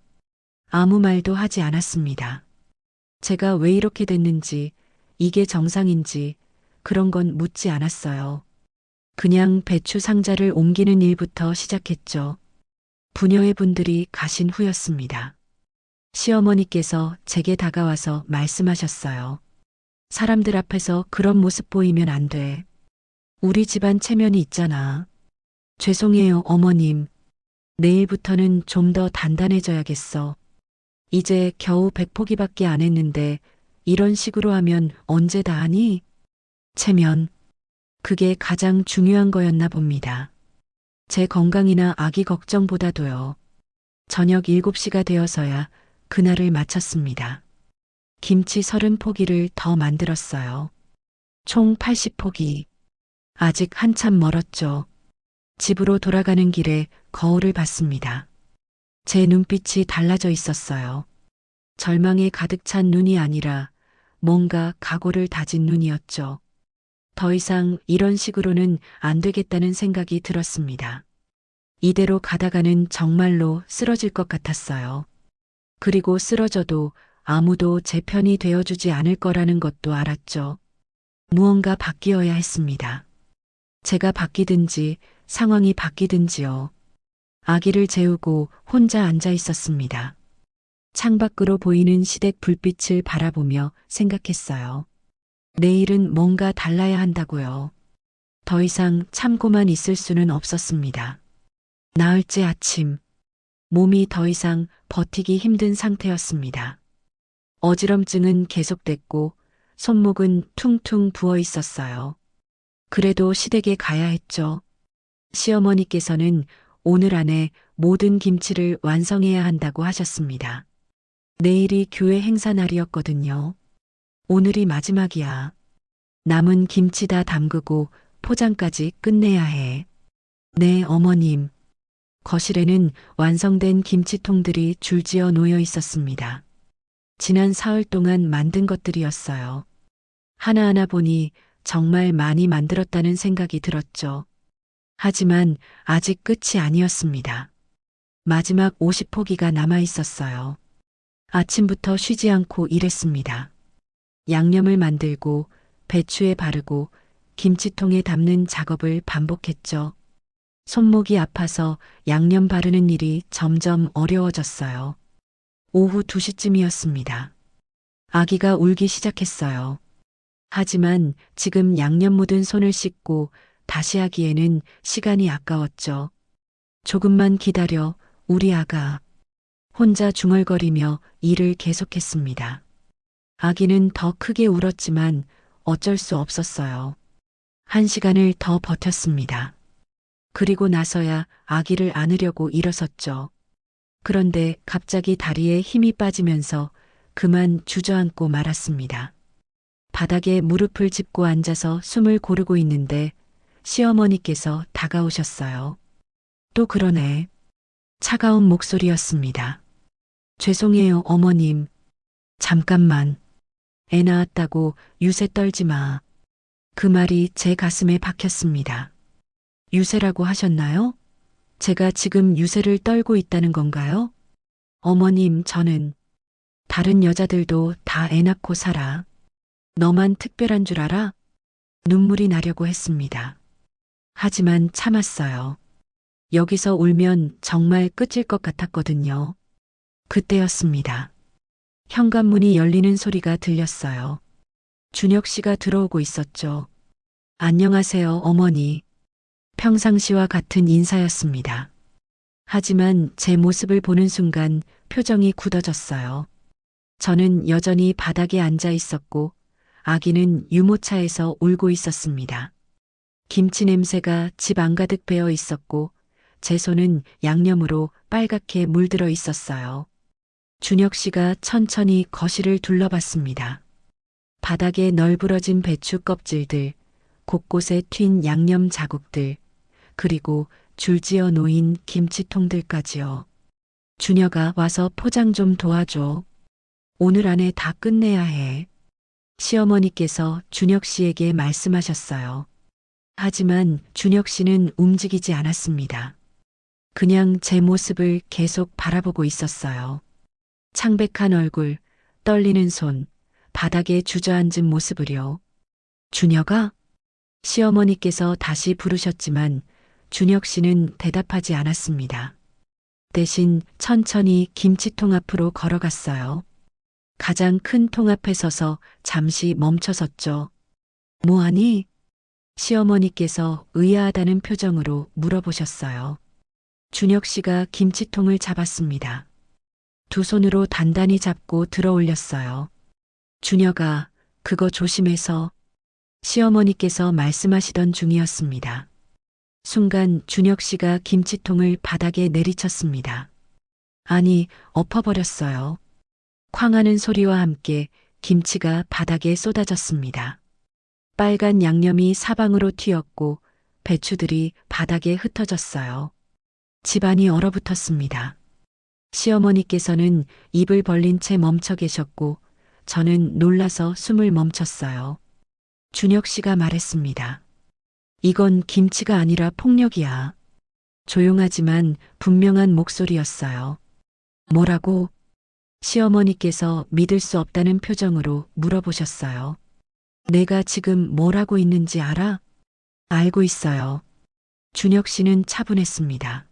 Speaker 2: 아무 말도 하지 않았습니다. 제가 왜 이렇게 됐는지, 이게 정상인지 그런 건 묻지 않았어요. 그냥 배추 상자를 옮기는 일부터 시작했죠. 부녀의 분들이 가신 후였습니다. 시어머니께서 제게 다가와서 말씀하셨어요. 사람들 앞에서 그런 모습 보이면 안 돼. 우리 집안 체면이 있잖아. 죄송해요, 어머님. 내일부터는 좀 더 단단해져야겠어. 이제 겨우 100포기밖에 안 했는데 이런 식으로 하면 언제 다 하니? 체면. 그게 가장 중요한 거였나 봅니다. 제 건강이나 아기 걱정보다도요. 저녁 7시가 되어서야 그날을 마쳤습니다. 김치 30포기를 더 만들었어요. 총 80포기. 아직 한참 멀었죠. 집으로 돌아가는 길에 거울을 봤습니다. 제 눈빛이 달라져 있었어요. 절망에 가득 찬 눈이 아니라 뭔가 각오를 다진 눈이었죠. 더 이상 이런 식으로는 안 되겠다는 생각이 들었습니다. 이대로 가다가는 정말로 쓰러질 것 같았어요. 그리고 쓰러져도 아무도 제 편이 되어주지 않을 거라는 것도 알았죠. 무언가 바뀌어야 했습니다. 제가 바뀌든지 상황이 바뀌든지요. 아기를 재우고 혼자 앉아 있었습니다. 창밖으로 보이는 시댁 불빛을 바라보며 생각했어요. 내일은 뭔가 달라야 한다고요. 더 이상 참고만 있을 수는 없었습니다. 나흘째 아침, 몸이 더 이상 버티기 힘든 상태였습니다. 어지럼증은 계속됐고 손목은 퉁퉁 부어 있었어요. 그래도 시댁에 가야 했죠. 시어머니께서는 오늘 안에 모든 김치를 완성해야 한다고 하셨습니다. 내일이 교회 행사 날이었거든요. 오늘이 마지막이야. 남은 김치 다 담그고 포장까지 끝내야 해. 네, 어머님. 거실에는 완성된 김치통들이 줄지어 놓여 있었습니다. 지난 사흘 동안 만든 것들이었어요. 하나하나 보니 정말 많이 만들었다는 생각이 들었죠. 하지만 아직 끝이 아니었습니다. 마지막 50포기가 남아 있었어요. 아침부터 쉬지 않고 일했습니다. 양념을 만들고 배추에 바르고 김치통에 담는 작업을 반복했죠. 손목이 아파서 양념 바르는 일이 점점 어려워졌어요. 오후 2시쯤이었습니다. 아기가 울기 시작했어요. 하지만 지금 양념 묻은 손을 씻고 다시 하기에는 시간이 아까웠죠. 조금만 기다려, 우리 아가. 혼자 중얼거리며 일을 계속했습니다. 아기는 더 크게 울었지만 어쩔 수 없었어요. 1시간을 더 버텼습니다. 그리고 나서야 아기를 안으려고 일어섰죠. 그런데 갑자기 다리에 힘이 빠지면서 그만 주저앉고 말았습니다. 바닥에 무릎을 짚고 앉아서 숨을 고르고 있는데 시어머니께서 다가오셨어요. 또 그러네. 차가운 목소리였습니다. 죄송해요, 어머님. 잠깐만. 애 낳았다고 유세 떨지 마. 그 말이 제 가슴에 박혔습니다. 유세라고 하셨나요? 제가 지금 유세를 떨고 있다는 건가요? 어머님, 저는 다른 여자들도 다 애 낳고 살아. 너만 특별한 줄 알아? 눈물이 나려고 했습니다. 하지만 참았어요. 여기서 울면 정말 끝일 것 같았거든요. 그때였습니다. 현관문이 열리는 소리가 들렸어요. 준혁 씨가 들어오고 있었죠. 안녕하세요, 어머니. 평상시와 같은 인사였습니다. 하지만 제 모습을 보는 순간 표정이 굳어졌어요. 저는 여전히 바닥에 앉아 있었고 아기는 유모차에서 울고 있었습니다. 김치 냄새가 집 안가득 배어 있었고 제 손은 양념으로 빨갛게 물들어 있었어요. 준혁 씨가 천천히 거실을 둘러봤습니다. 바닥에 널브러진 배추 껍질들, 곳곳에 튄 양념 자국들, 그리고 줄지어 놓인 김치통들까지요. 준혁아, 와서 포장 좀 도와줘. 오늘 안에 다 끝내야 해. 시어머니께서 준혁 씨에게 말씀하셨어요. 하지만 준혁 씨는 움직이지 않았습니다. 그냥 제 모습을 계속 바라보고 있었어요. 창백한 얼굴, 떨리는 손, 바닥에 주저앉은 모습을요. 준혁아? 시어머니께서 다시 부르셨지만 준혁 씨는 대답하지 않았습니다. 대신 천천히 김치통 앞으로 걸어갔어요. 가장 큰 통 앞에 서서 잠시 멈춰섰죠. 뭐하니? 시어머니께서 의아하다는 표정으로 물어보셨어요. 준혁 씨가 김치통을 잡았습니다. 두 손으로 단단히 잡고 들어 올렸어요. 준혁아, 그거 조심해서. 시어머니께서 말씀하시던 중이었습니다. 순간 준혁 씨가 김치통을 바닥에 내리쳤습니다. 아니, 엎어버렸어요. 쾅하는 소리와 함께 김치가 바닥에 쏟아졌습니다. 빨간 양념이 사방으로 튀었고 배추들이 바닥에 흩어졌어요. 집안이 얼어붙었습니다. 시어머니께서는 입을 벌린 채 멈춰 계셨고 저는 놀라서 숨을 멈췄어요. 준혁 씨가 말했습니다. 이건 김치가 아니라 폭력이야. 조용하지만 분명한 목소리였어요. 뭐라고? 시어머니께서 믿을 수 없다는 표정으로 물어보셨어요. 내가 지금 뭘 하고 있는지 알아? 알고 있어요. 준혁 씨는 차분했습니다.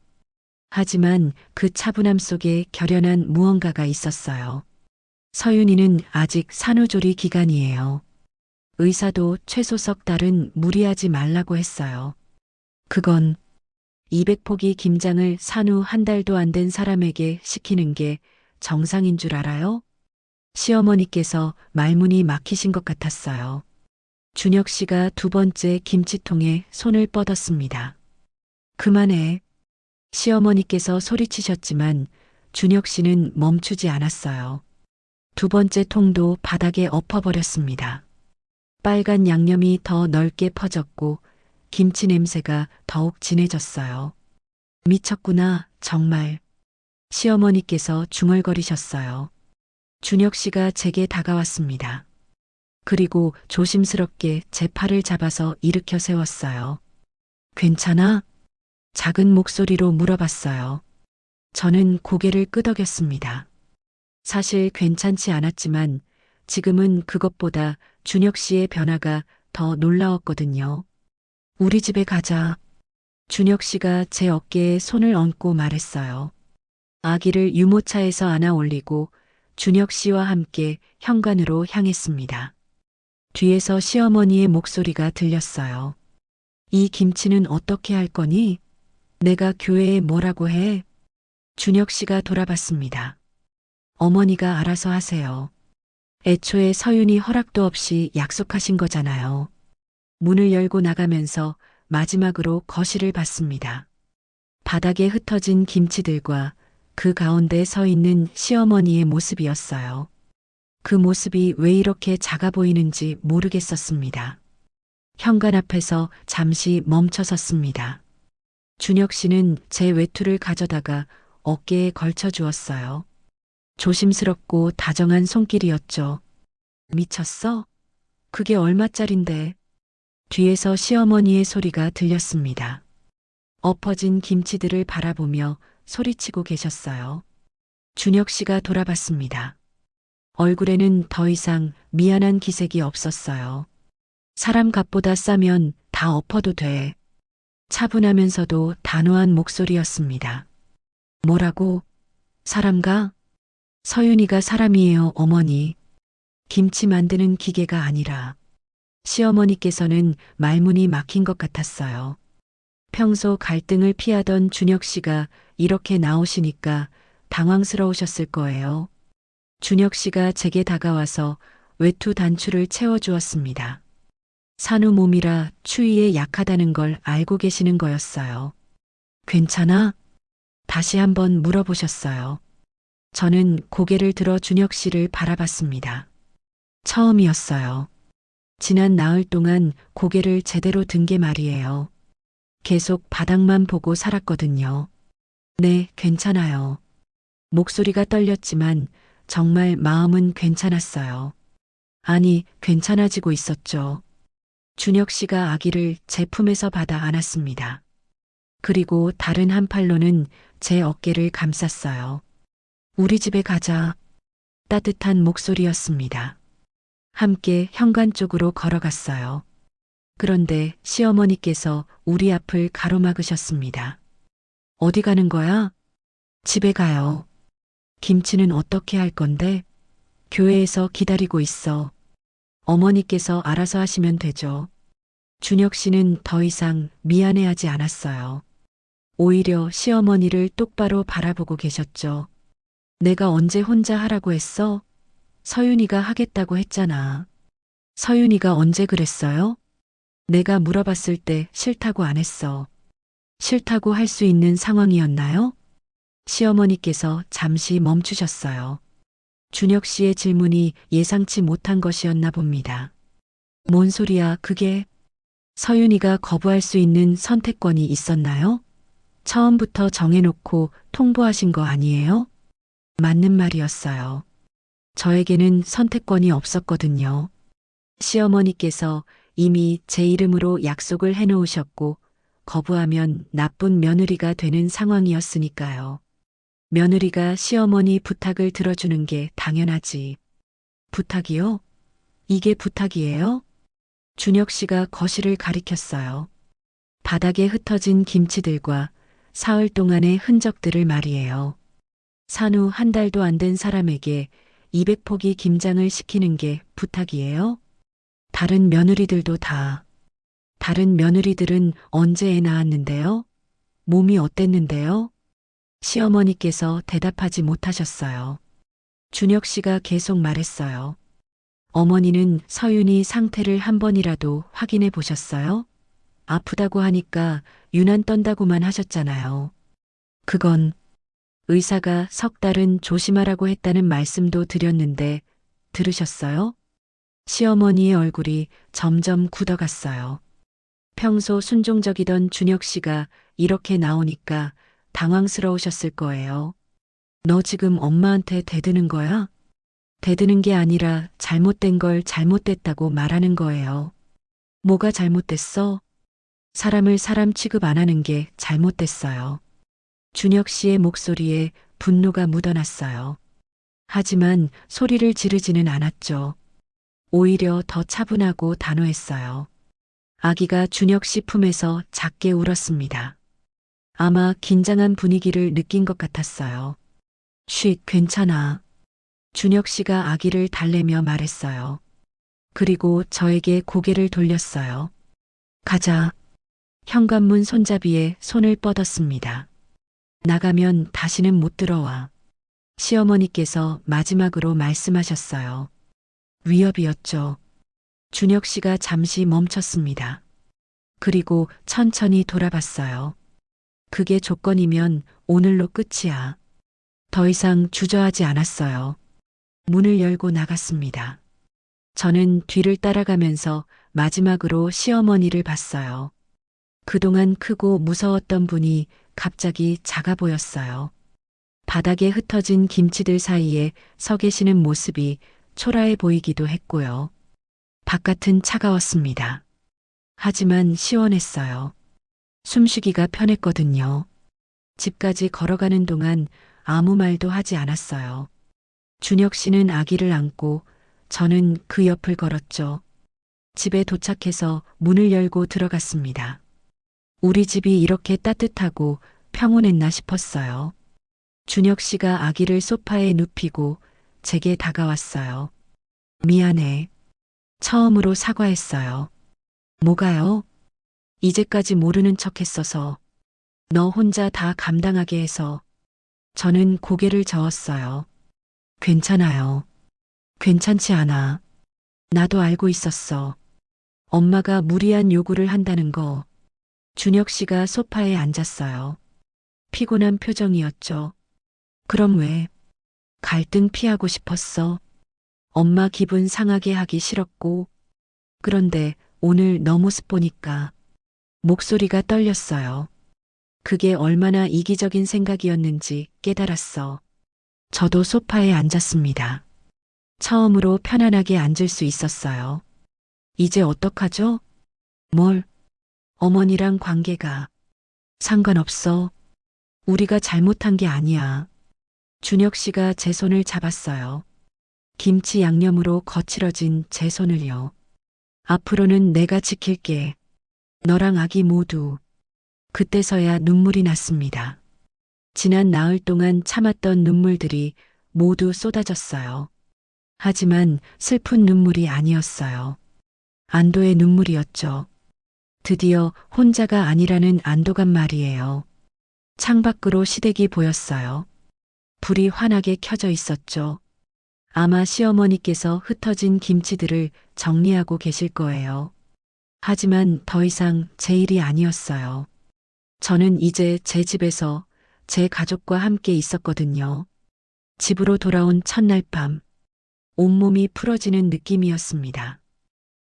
Speaker 2: 하지만 그 차분함 속에 결연한 무언가가 있었어요. 서윤이는 아직 산후조리 기간이에요. 의사도 최소 석 달은 무리하지 말라고 했어요. 그건 200포기 김장을 산후 한 달도 안 된 사람에게 시키는 게 정상인 줄 알아요? 시어머니께서 말문이 막히신 것 같았어요. 준혁 씨가 두 번째 김치통에 손을 뻗었습니다. 그만해. 시어머니께서 소리치셨지만 준혁 씨는 멈추지 않았어요. 두 번째 통도 바닥에 엎어버렸습니다. 빨간 양념이 더 넓게 퍼졌고 김치 냄새가 더욱 진해졌어요. 미쳤구나, 정말. 시어머니께서 중얼거리셨어요. 준혁 씨가 제게 다가왔습니다. 그리고 조심스럽게 제 팔을 잡아서 일으켜 세웠어요. 괜찮아? 작은 목소리로 물어봤어요. 저는 고개를 끄덕였습니다. 사실 괜찮지 않았지만 지금은 그것보다 준혁 씨의 변화가 더 놀라웠거든요. 우리 집에 가자. 준혁 씨가 제 어깨에 손을 얹고 말했어요. 아기를 유모차에서 안아 올리고 준혁 씨와 함께 현관으로 향했습니다. 뒤에서 시어머니의 목소리가 들렸어요. 이 김치는 어떻게 할 거니? 내가 교회에 뭐라고 해? 준혁 씨가 돌아봤습니다. 어머니가 알아서 하세요. 애초에 서윤이 허락도 없이 약속하신 거잖아요. 문을 열고 나가면서 마지막으로 거실을 봤습니다. 바닥에 흩어진 김치들과 그 가운데 서 있는 시어머니의 모습이었어요. 그 모습이 왜 이렇게 작아 보이는지 모르겠었습니다. 현관 앞에서 잠시 멈춰 섰습니다. 준혁 씨는 제 외투를 가져다가 어깨에 걸쳐 주었어요. 조심스럽고 다정한 손길이었죠. 미쳤어? 그게 얼마짜린데? 뒤에서 시어머니의 소리가 들렸습니다. 엎어진 김치들을 바라보며 소리치고 계셨어요. 준혁 씨가 돌아봤습니다. 얼굴에는 더 이상 미안한 기색이 없었어요. 사람 값보다 싸면 다 엎어도 돼. 차분하면서도 단호한 목소리였습니다. 뭐라고? 사람가? 서윤이가 사람이에요, 어머니. 김치 만드는 기계가 아니라. 시어머니께서는 말문이 막힌 것 같았어요. 평소 갈등을 피하던 준혁 씨가 이렇게 나오시니까 당황스러우셨을 거예요. 준혁 씨가 제게 다가와서 외투 단추를 채워주었습니다. 산후 몸이라 추위에 약하다는 걸 알고 계시는 거였어요. 괜찮아? 다시 한번 물어보셨어요. 저는 고개를 들어 준혁 씨를 바라봤습니다. 처음이었어요. 지난 나흘 동안 고개를 제대로 든 게 말이에요. 계속 바닥만 보고 살았거든요. 네, 괜찮아요. 목소리가 떨렸지만 정말 마음은 괜찮았어요. 아니, 괜찮아지고 있었죠. 준혁 씨가 아기를 제 품에서 받아 안았습니다. 그리고 다른 한 팔로는 제 어깨를 감쌌어요. 우리 집에 가자. 따뜻한 목소리였습니다. 함께 현관 쪽으로 걸어갔어요. 그런데 시어머니께서 우리 앞을 가로막으셨습니다. 어디 가는 거야? 집에 가요. 김치는 어떻게 할 건데? 교회에서 기다리고 있어. 어머니께서 알아서 하시면 되죠. 준혁 씨는 더 이상 미안해하지 않았어요. 오히려 시어머니를 똑바로 바라보고 계셨죠. 내가 언제 혼자 하라고 했어? 서윤이가 하겠다고 했잖아. 서윤이가 언제 그랬어요? 내가 물어봤을 때 싫다고 안 했어. 싫다고 할 수 있는 상황이었나요? 시어머니께서 잠시 멈추셨어요. 준혁 씨의 질문이 예상치 못한 것이었나 봅니다. 뭔 소리야, 그게? 서윤이가 거부할 수 있는 선택권이 있었나요? 처음부터 정해놓고 통보하신 거 아니에요? 맞는 말이었어요. 저에게는 선택권이 없었거든요. 시어머니께서 이미 제 이름으로 약속을 해놓으셨고 거부하면 나쁜 며느리가 되는 상황이었으니까요. 며느리가 시어머니 부탁을 들어주는 게 당연하지. 부탁이요? 이게 부탁이에요? 준혁 씨가 거실을 가리켰어요. 바닥에 흩어진 김치들과 사흘 동안의 흔적들을 말이에요. 산후 한 달도 안 된 사람에게 200포기 김장을 시키는 게 부탁이에요? 다른 며느리들도 다. 다른 며느리들은 언제 애 낳았는데요? 몸이 어땠는데요? 시어머니께서 대답하지 못하셨어요. 준혁 씨가 계속 말했어요. 어머니는 서윤이 상태를 한 번이라도 확인해 보셨어요? 아프다고 하니까 유난 떤다고만 하셨잖아요. 그건 의사가 석 달은 조심하라고 했다는 말씀도 드렸는데 들으셨어요? 시어머니의 얼굴이 점점 굳어갔어요. 평소 순종적이던 준혁 씨가 이렇게 나오니까 당황스러우셨을 거예요. 너 지금 엄마한테 대드는 거야? 대드는 게 아니라 잘못된 걸 잘못됐다고 말하는 거예요. 뭐가 잘못됐어? 사람을 사람 취급 안 하는 게 잘못됐어요. 준혁 씨의 목소리에 분노가 묻어났어요. 하지만 소리를 지르지는 않았죠. 오히려 더 차분하고 단호했어요. 아기가 준혁 씨 품에서 작게 울었습니다. 아마 긴장한 분위기를 느낀 것 같았어요. 쉿, 괜찮아. 준혁 씨가 아기를 달래며 말했어요. 그리고 저에게 고개를 돌렸어요. 가자. 현관문 손잡이에 손을 뻗었습니다. 나가면 다시는 못 들어와. 시어머니께서 마지막으로 말씀하셨어요. 위협이었죠. 준혁 씨가 잠시 멈췄습니다. 그리고 천천히 돌아봤어요. 그게 조건이면 오늘로 끝이야. 더 이상 주저하지 않았어요. 문을 열고 나갔습니다. 저는 뒤를 따라가면서 마지막으로 시어머니를 봤어요. 그동안 크고 무서웠던 분이 갑자기 작아 보였어요. 바닥에 흩어진 김치들 사이에 서 계시는 모습이 초라해 보이기도 했고요. 바깥은 차가웠습니다. 하지만 시원했어요. 숨쉬기가 편했거든요. 집까지 걸어가는 동안 아무 말도 하지 않았어요. 준혁 씨는 아기를 안고 저는 그 옆을 걸었죠. 집에 도착해서 문을 열고 들어갔습니다. 우리 집이 이렇게 따뜻하고 평온했나 싶었어요. 준혁 씨가 아기를 소파에 눕히고 제게 다가왔어요. 미안해. 처음으로 사과했어요. 뭐가요? 이제까지 모르는 척 했어서. 너 혼자 다 감당하게 해서. 저는 고개를 저었어요. 괜찮아요. 괜찮지 않아. 나도 알고 있었어. 엄마가 무리한 요구를 한다는 거. 준혁 씨가 소파에 앉았어요. 피곤한 표정이었죠. 그럼 왜? 갈등 피하고 싶었어. 엄마 기분 상하게 하기 싫었고. 그런데 오늘 너 모습 보니까 목소리가 떨렸어요. 그게 얼마나 이기적인 생각이었는지 깨달았어. 저도 소파에 앉았습니다. 처음으로 편안하게 앉을 수 있었어요. 이제 어떡하죠? 뭘? 어머니랑 관계가. 상관없어. 우리가 잘못한 게 아니야. 준혁 씨가 제 손을 잡았어요. 김치 양념으로 거칠어진 제 손을요. 앞으로는 내가 지킬게. 너랑 아기 모두. 그때서야 눈물이 났습니다. 지난 나흘 동안 참았던 눈물들이 모두 쏟아졌어요. 하지만 슬픈 눈물이 아니었어요. 안도의 눈물이었죠. 드디어 혼자가 아니라는 안도감 말이에요. 창밖으로 시댁이 보였어요. 불이 환하게 켜져 있었죠. 아마 시어머니께서 흩어진 김치들을 정리하고 계실 거예요. 하지만 더 이상 제 일이 아니었어요. 저는 이제 제 집에서 제 가족과 함께 있었거든요. 집으로 돌아온 첫날 밤, 온몸이 풀어지는 느낌이었습니다.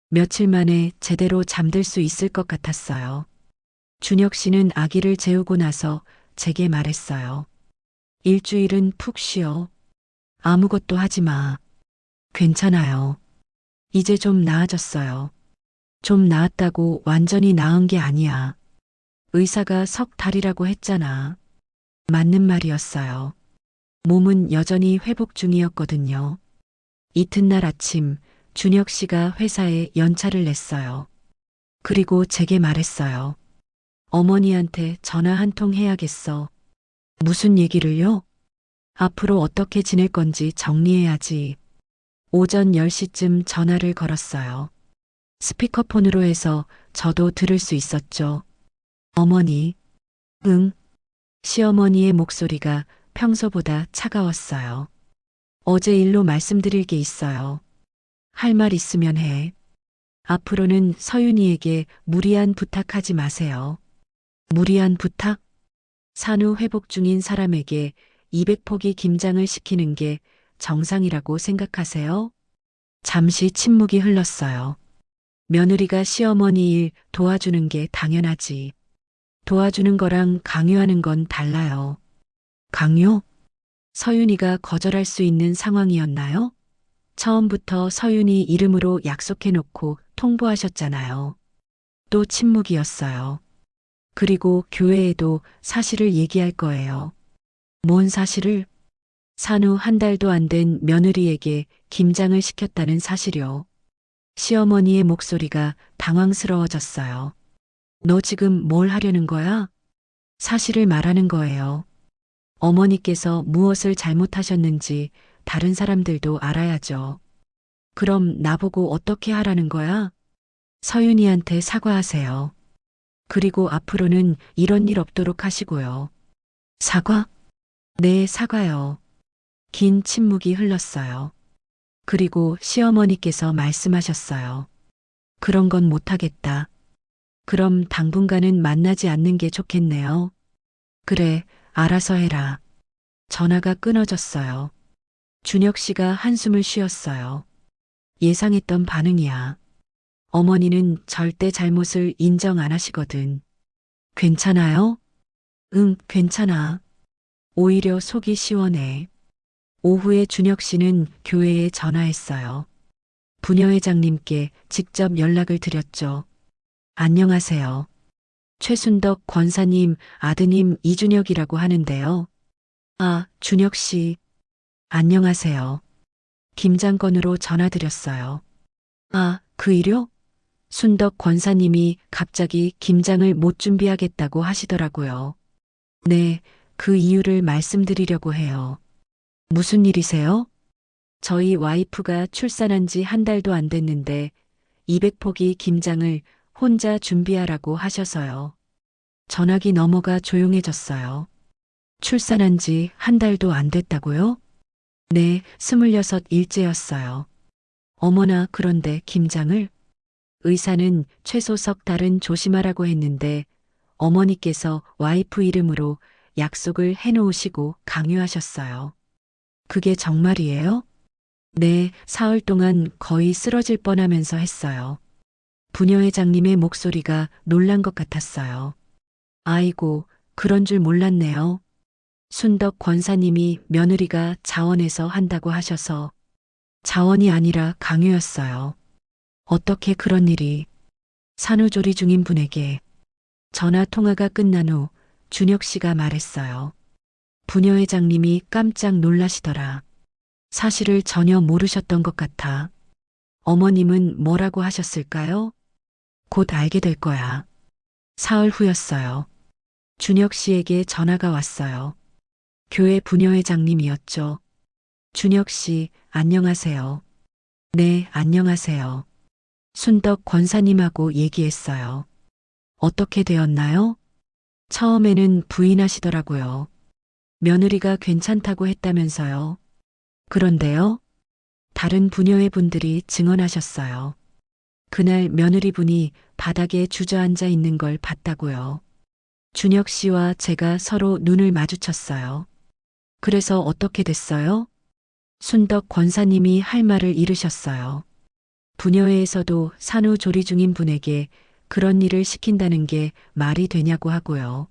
Speaker 2: 며칠 만에 제대로 잠들 수 있을 것 같았어요. 준혁 씨는 아기를 재우고 나서 제게 말했어요. 일주일은 푹 쉬어. 아무것도 하지 마. 괜찮아요. 이제 좀 나아졌어요. 좀 나았다고 완전히 나은 게 아니야. 의사가 석 달이라고 했잖아. 맞는 말이었어요. 몸은 여전히 회복 중이었거든요. 이튿날 아침 준혁 씨가 회사에 연차를 냈어요. 그리고 제게 말했어요. 어머니한테 전화 한 통 해야겠어. 무슨 얘기를요? 앞으로 어떻게 지낼 건지 정리해야지. 오전 10시쯤 전화를 걸었어요. 스피커폰으로 해서 저도 들을 수 있었죠. 어머니. 응. 시어머니의 목소리가 평소보다 차가웠어요. 어제 일로 말씀드릴 게 있어요. 할 말 있으면 해. 앞으로는 서윤이에게 무리한 부탁하지 마세요. 무리한 부탁? 산후 회복 중인 사람에게 200포기 김장을 시키는 게 정상이라고 생각하세요? 잠시 침묵이 흘렀어요. 며느리가 시어머니 일 도와주는 게 당연하지. 도와주는 거랑 강요하는 건 달라요. 강요? 서윤이가 거절할 수 있는 상황이었나요? 처음부터 서윤이 이름으로 약속해놓고 통보하셨잖아요. 또 침묵이었어요. 그리고 교회에도 사실을 얘기할 거예요. 뭔 사실을? 산후 한 달도 안 된 며느리에게 김장을 시켰다는 사실이요. 시어머니의 목소리가 당황스러워졌어요. 너 지금 뭘 하려는 거야? 사실을 말하는 거예요. 어머니께서 무엇을 잘못하셨는지 다른 사람들도 알아야죠. 그럼 나보고 어떻게 하라는 거야? 서윤이한테 사과하세요. 그리고 앞으로는 이런 일 없도록 하시고요. 사과? 네, 사과요. 긴 침묵이 흘렀어요. 그리고 시어머니께서 말씀하셨어요. 그런 건 못하겠다. 그럼 당분간은 만나지 않는 게 좋겠네요. 그래, 알아서 해라. 전화가 끊어졌어요. 준혁 씨가 한숨을 쉬었어요. 예상했던 반응이야. 어머니는 절대 잘못을 인정 안 하시거든. 괜찮아요? 응, 괜찮아. 오히려 속이 시원해. 오후에 준혁 씨는 교회에 전화했어요. 부녀회장님께 직접 연락을 드렸죠. 안녕하세요. 최순덕 권사님 아드님 이준혁이라고 하는데요. 아, 준혁 씨. 안녕하세요. 김장건으로 전화드렸어요. 아, 그 일요? 순덕 권사님이 갑자기 김장을 못 준비하겠다고 하시더라고요. 네, 그 이유를 말씀드리려고 해요. 무슨 일이세요? 저희 와이프가 출산한 지 한 달도 안 됐는데 200포기 김장을 혼자 준비하라고 하셔서요. 전화기 넘어가 조용해졌어요. 출산한 지 한 달도 안 됐다고요? 네, 26 일째였어요. 어머나, 그런데 김장을? 의사는 최소 석 달은 조심하라고 했는데 어머니께서 와이프 이름으로 약속을 해놓으시고 강요하셨어요. 그게 정말이에요? 네, 사흘 동안 거의 쓰러질 뻔하면서 했어요. 부녀회장님의 목소리가 놀란 것 같았어요. 아이고, 그런 줄 몰랐네요. 순덕 권사님이 며느리가 자원해서 한다고 하셔서 자원이 아니라 강요였어요. 어떻게 그런 일이? 산후조리 중인 분에게. 전화 통화가 끝난 후 준혁 씨가 말했어요. 부녀회장님이 깜짝 놀라시더라. 사실을 전혀 모르셨던 것 같아. 어머님은 뭐라고 하셨을까요? 곧 알게 될 거야. 사흘 후였어요. 준혁 씨에게 전화가 왔어요. 교회 부녀회장님이었죠. 준혁 씨, 안녕하세요. 네, 안녕하세요. 순덕 권사님하고 얘기했어요. 어떻게 되었나요? 처음에는 부인하시더라고요. 며느리가 괜찮다고 했다면서요. 그런데요? 다른 부녀회 분들이 증언하셨어요. 그날 며느리분이 바닥에 주저앉아 있는 걸 봤다고요. 준혁 씨와 제가 서로 눈을 마주쳤어요. 그래서 어떻게 됐어요? 순덕 권사님이 할 말을 잃으셨어요. 부녀회에서도 산후조리 중인 분에게 그런 일을 시킨다는 게 말이 되냐고 하고요.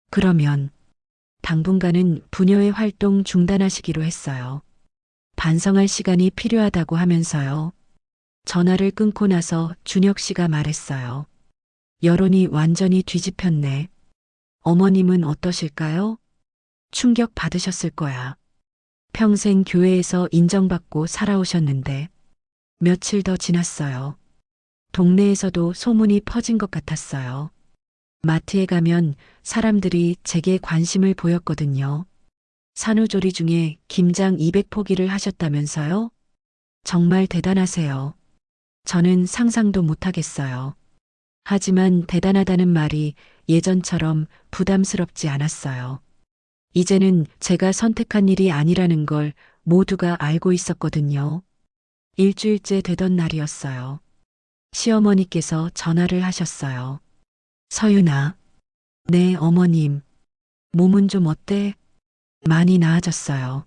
Speaker 2: 그러면 당분간은 부녀회 활동 중단하시기로 했어요. 반성할 시간이 필요하다고 하면서요. 전화를 끊고 나서 준혁 씨가 말했어요. 여론이 완전히 뒤집혔네. 어머님은 어떠실까요? 충격 받으셨을 거야. 평생 교회에서 인정받고 살아오셨는데 며칠 더 지났어요. 동네에서도 소문이 퍼진 것 같았어요. 마트에 가면 사람들이 제게 관심을 보였거든요. 산후조리 중에 김장 200포기를 하셨다면서요? 정말 대단하세요. 저는 상상도 못하겠어요. 하지만 대단하다는 말이 예전처럼 부담스럽지 않았어요. 이제는 제가 선택한 일이 아니라는 걸 모두가 알고 있었거든요. 일주일째 되던 날이었어요. 시어머니께서 전화를 하셨어요. 서윤아. 네, 어머님. 몸은 좀 어때? 많이 나아졌어요.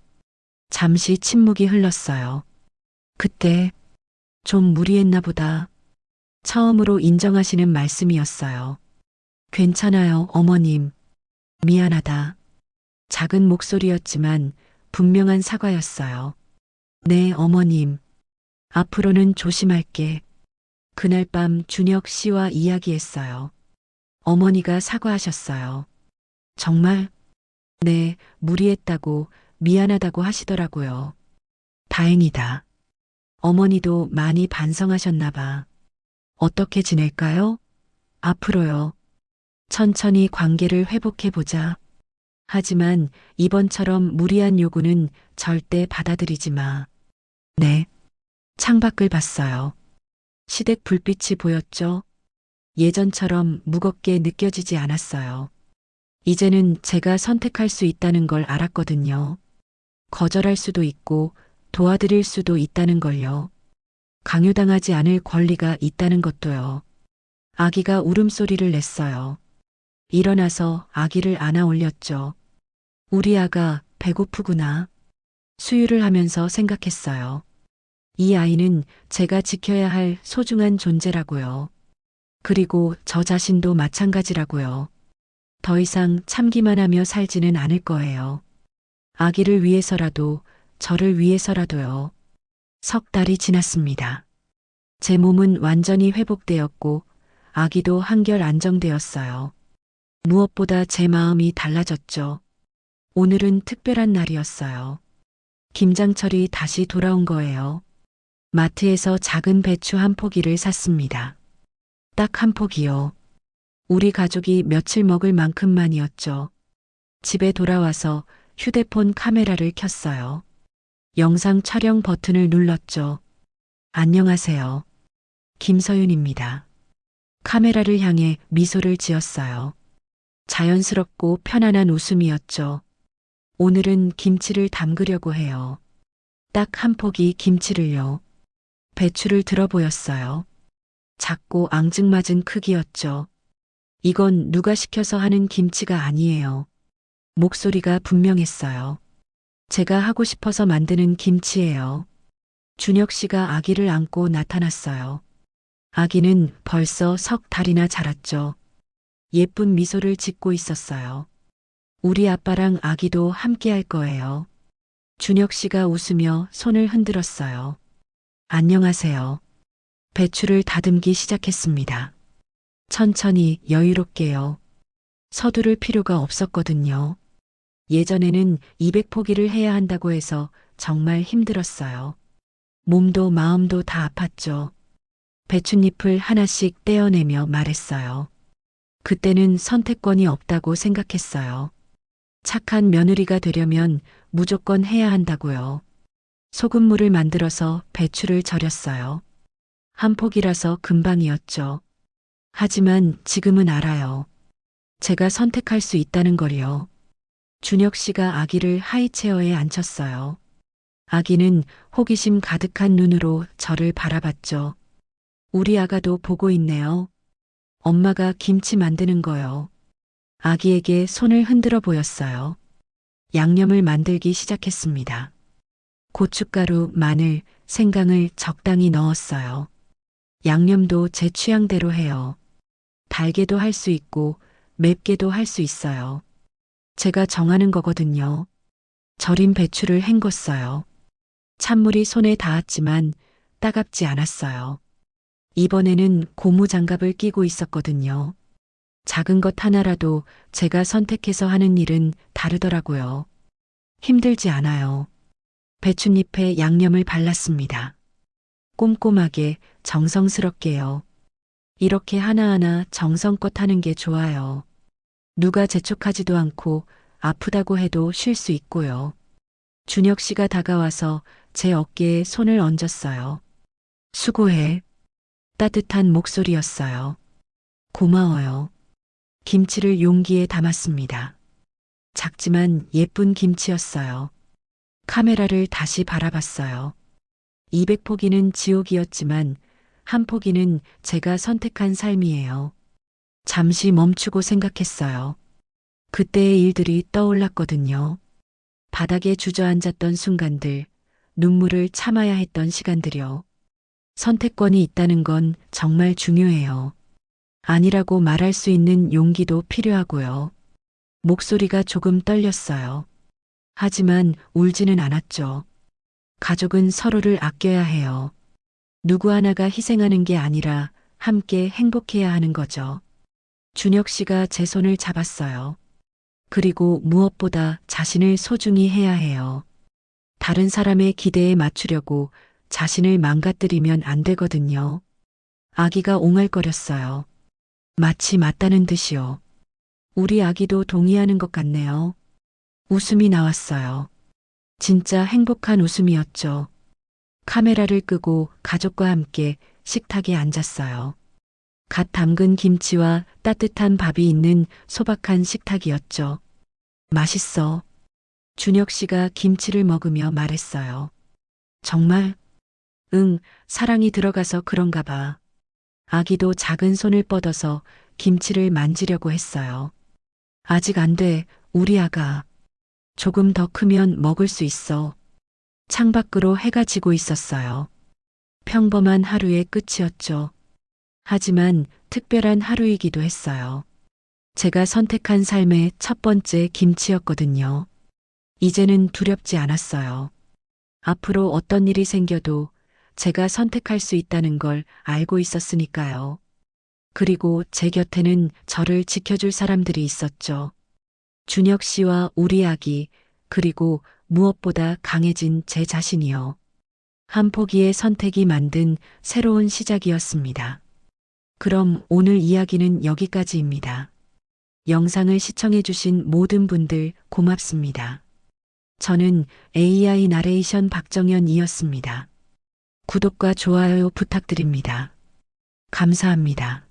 Speaker 2: 잠시 침묵이 흘렀어요. 그때 좀 무리했나 보다. 처음으로 인정하시는 말씀이었어요. 괜찮아요, 어머님. 미안하다. 작은 목소리였지만 분명한 사과였어요. 네, 어머님. 앞으로는 조심할게. 그날 밤 준혁 씨와 이야기했어요. 어머니가 사과하셨어요. 정말? 네, 무리했다고 미안하다고 하시더라고요. 다행이다. 어머니도 많이 반성하셨나 봐. 어떻게 지낼까요? 앞으로요. 천천히 관계를 회복해보자. 하지만 이번처럼 무리한 요구는 절대 받아들이지 마. 네. 창밖을 봤어요. 시댁 불빛이 보였죠? 예전처럼 무겁게 느껴지지 않았어요. 이제는 제가 선택할 수 있다는 걸 알았거든요. 거절할 수도 있고 도와드릴 수도 있다는 걸요. 강요당하지 않을 권리가 있다는 것도요. 아기가 울음소리를 냈어요. 일어나서 아기를 안아 올렸죠. 우리 아가 배고프구나. 수유를 하면서 생각했어요. 이 아이는 제가 지켜야 할 소중한 존재라고요. 그리고 저 자신도 마찬가지라고요. 더 이상 참기만 하며 살지는 않을 거예요. 아기를 위해서라도, 저를 위해서라도요. 석 달이 지났습니다. 제 몸은 완전히 회복되었고, 아기도 한결 안정되었어요. 무엇보다 제 마음이 달라졌죠. 오늘은 특별한 날이었어요. 김장철이 다시 돌아온 거예요. 마트에서 작은 배추 한 포기를 샀습니다. 딱 한 포기요. 우리 가족이 며칠 먹을 만큼만이었죠. 집에 돌아와서 휴대폰 카메라를 켰어요. 영상 촬영 버튼을 눌렀죠. 안녕하세요. 김서윤입니다. 카메라를 향해 미소를 지었어요. 자연스럽고 편안한 웃음이었죠. 오늘은 김치를 담그려고 해요. 딱 한 포기 김치를요. 배추를 들어 보였어요. 작고 앙증맞은 크기였죠. 이건 누가 시켜서 하는 김치가 아니에요. 목소리가 분명했어요. 제가 하고 싶어서 만드는 김치예요. 준혁 씨가 아기를 안고 나타났어요. 아기는 벌써 석 달이나 자랐죠. 예쁜 미소를 짓고 있었어요. 우리 아빠랑 아기도 함께 할 거예요. 준혁 씨가 웃으며 손을 흔들었어요. 안녕하세요. 배추를 다듬기 시작했습니다. 천천히 여유롭게요. 서두를 필요가 없었거든요. 예전에는 200포기를 해야 한다고 해서 정말 힘들었어요. 몸도 마음도 다 아팠죠. 배춧잎을 하나씩 떼어내며 말했어요. 그때는 선택권이 없다고 생각했어요. 착한 며느리가 되려면 무조건 해야 한다고요. 소금물을 만들어서 배추를 절였어요. 한 포기라서 금방이었죠. 하지만 지금은 알아요. 제가 선택할 수 있다는 걸요. 준혁 씨가 아기를 하이체어에 앉혔어요. 아기는 호기심 가득한 눈으로 저를 바라봤죠. 우리 아가도 보고 있네요. 엄마가 김치 만드는 거요. 아기에게 손을 흔들어 보였어요. 양념을 만들기 시작했습니다. 고춧가루, 마늘, 생강을 적당히 넣었어요. 양념도 제 취향대로 해요. 달게도 할 수 있고 맵게도 할 수 있어요. 제가 정하는 거거든요. 절인 배추를 헹궜어요. 찬물이 손에 닿았지만 따갑지 않았어요. 이번에는 고무장갑을 끼고 있었거든요. 작은 것 하나라도 제가 선택해서 하는 일은 다르더라고요. 힘들지 않아요. 배춧잎에 양념을 발랐습니다. 꼼꼼하게 정성스럽게요. 이렇게 하나하나 정성껏 하는 게 좋아요. 누가 재촉하지도 않고 아프다고 해도 쉴 수 있고요. 준혁 씨가 다가와서 제 어깨에 손을 얹었어요. 수고해. 따뜻한 목소리였어요. 고마워요. 김치를 용기에 담았습니다. 작지만 예쁜 김치였어요. 카메라를 다시 바라봤어요. 200포기는 지옥이었지만 한 포기는 제가 선택한 삶이에요. 잠시 멈추고 생각했어요. 그때의 일들이 떠올랐거든요. 바닥에 주저앉았던 순간들, 눈물을 참아야 했던 시간들이요. 선택권이 있다는 건 정말 중요해요. 아니라고 말할 수 있는 용기도 필요하고요. 목소리가 조금 떨렸어요. 하지만 울지는 않았죠. 가족은 서로를 아껴야 해요. 누구 하나가 희생하는 게 아니라 함께 행복해야 하는 거죠. 준혁 씨가 제 손을 잡았어요. 그리고 무엇보다 자신을 소중히 해야 해요. 다른 사람의 기대에 맞추려고 자신을 망가뜨리면 안 되거든요. 아기가 옹알거렸어요. 마치 맞다는 듯이요. 우리 아기도 동의하는 것 같네요. 웃음이 나왔어요. 진짜 행복한 웃음이었죠. 카메라를 끄고 가족과 함께 식탁에 앉았어요. 갓 담근 김치와 따뜻한 밥이 있는 소박한 식탁이었죠. 맛있어. 준혁 씨가 김치를 먹으며 말했어요. 정말? 응, 사랑이 들어가서 그런가 봐. 아기도 작은 손을 뻗어서 김치를 만지려고 했어요. 아직 안 돼, 우리 아가. 조금 더 크면 먹을 수 있어. 창밖으로 해가 지고 있었어요. 평범한 하루의 끝이었죠. 하지만 특별한 하루이기도 했어요. 제가 선택한 삶의 첫 번째 김치였거든요. 이제는 두렵지 않았어요. 앞으로 어떤 일이 생겨도 제가 선택할 수 있다는 걸 알고 있었으니까요. 그리고 제 곁에는 저를 지켜줄 사람들이 있었죠. 준혁 씨와 우리 아기, 그리고 무엇보다 강해진 제 자신이요. 한 포기의 선택이 만든 새로운 시작이었습니다. 그럼 오늘 이야기는 여기까지입니다. 영상을 시청해주신 모든 분들 고맙습니다. 저는 AI 나레이션 박정현이었습니다. 구독과 좋아요 부탁드립니다. 감사합니다.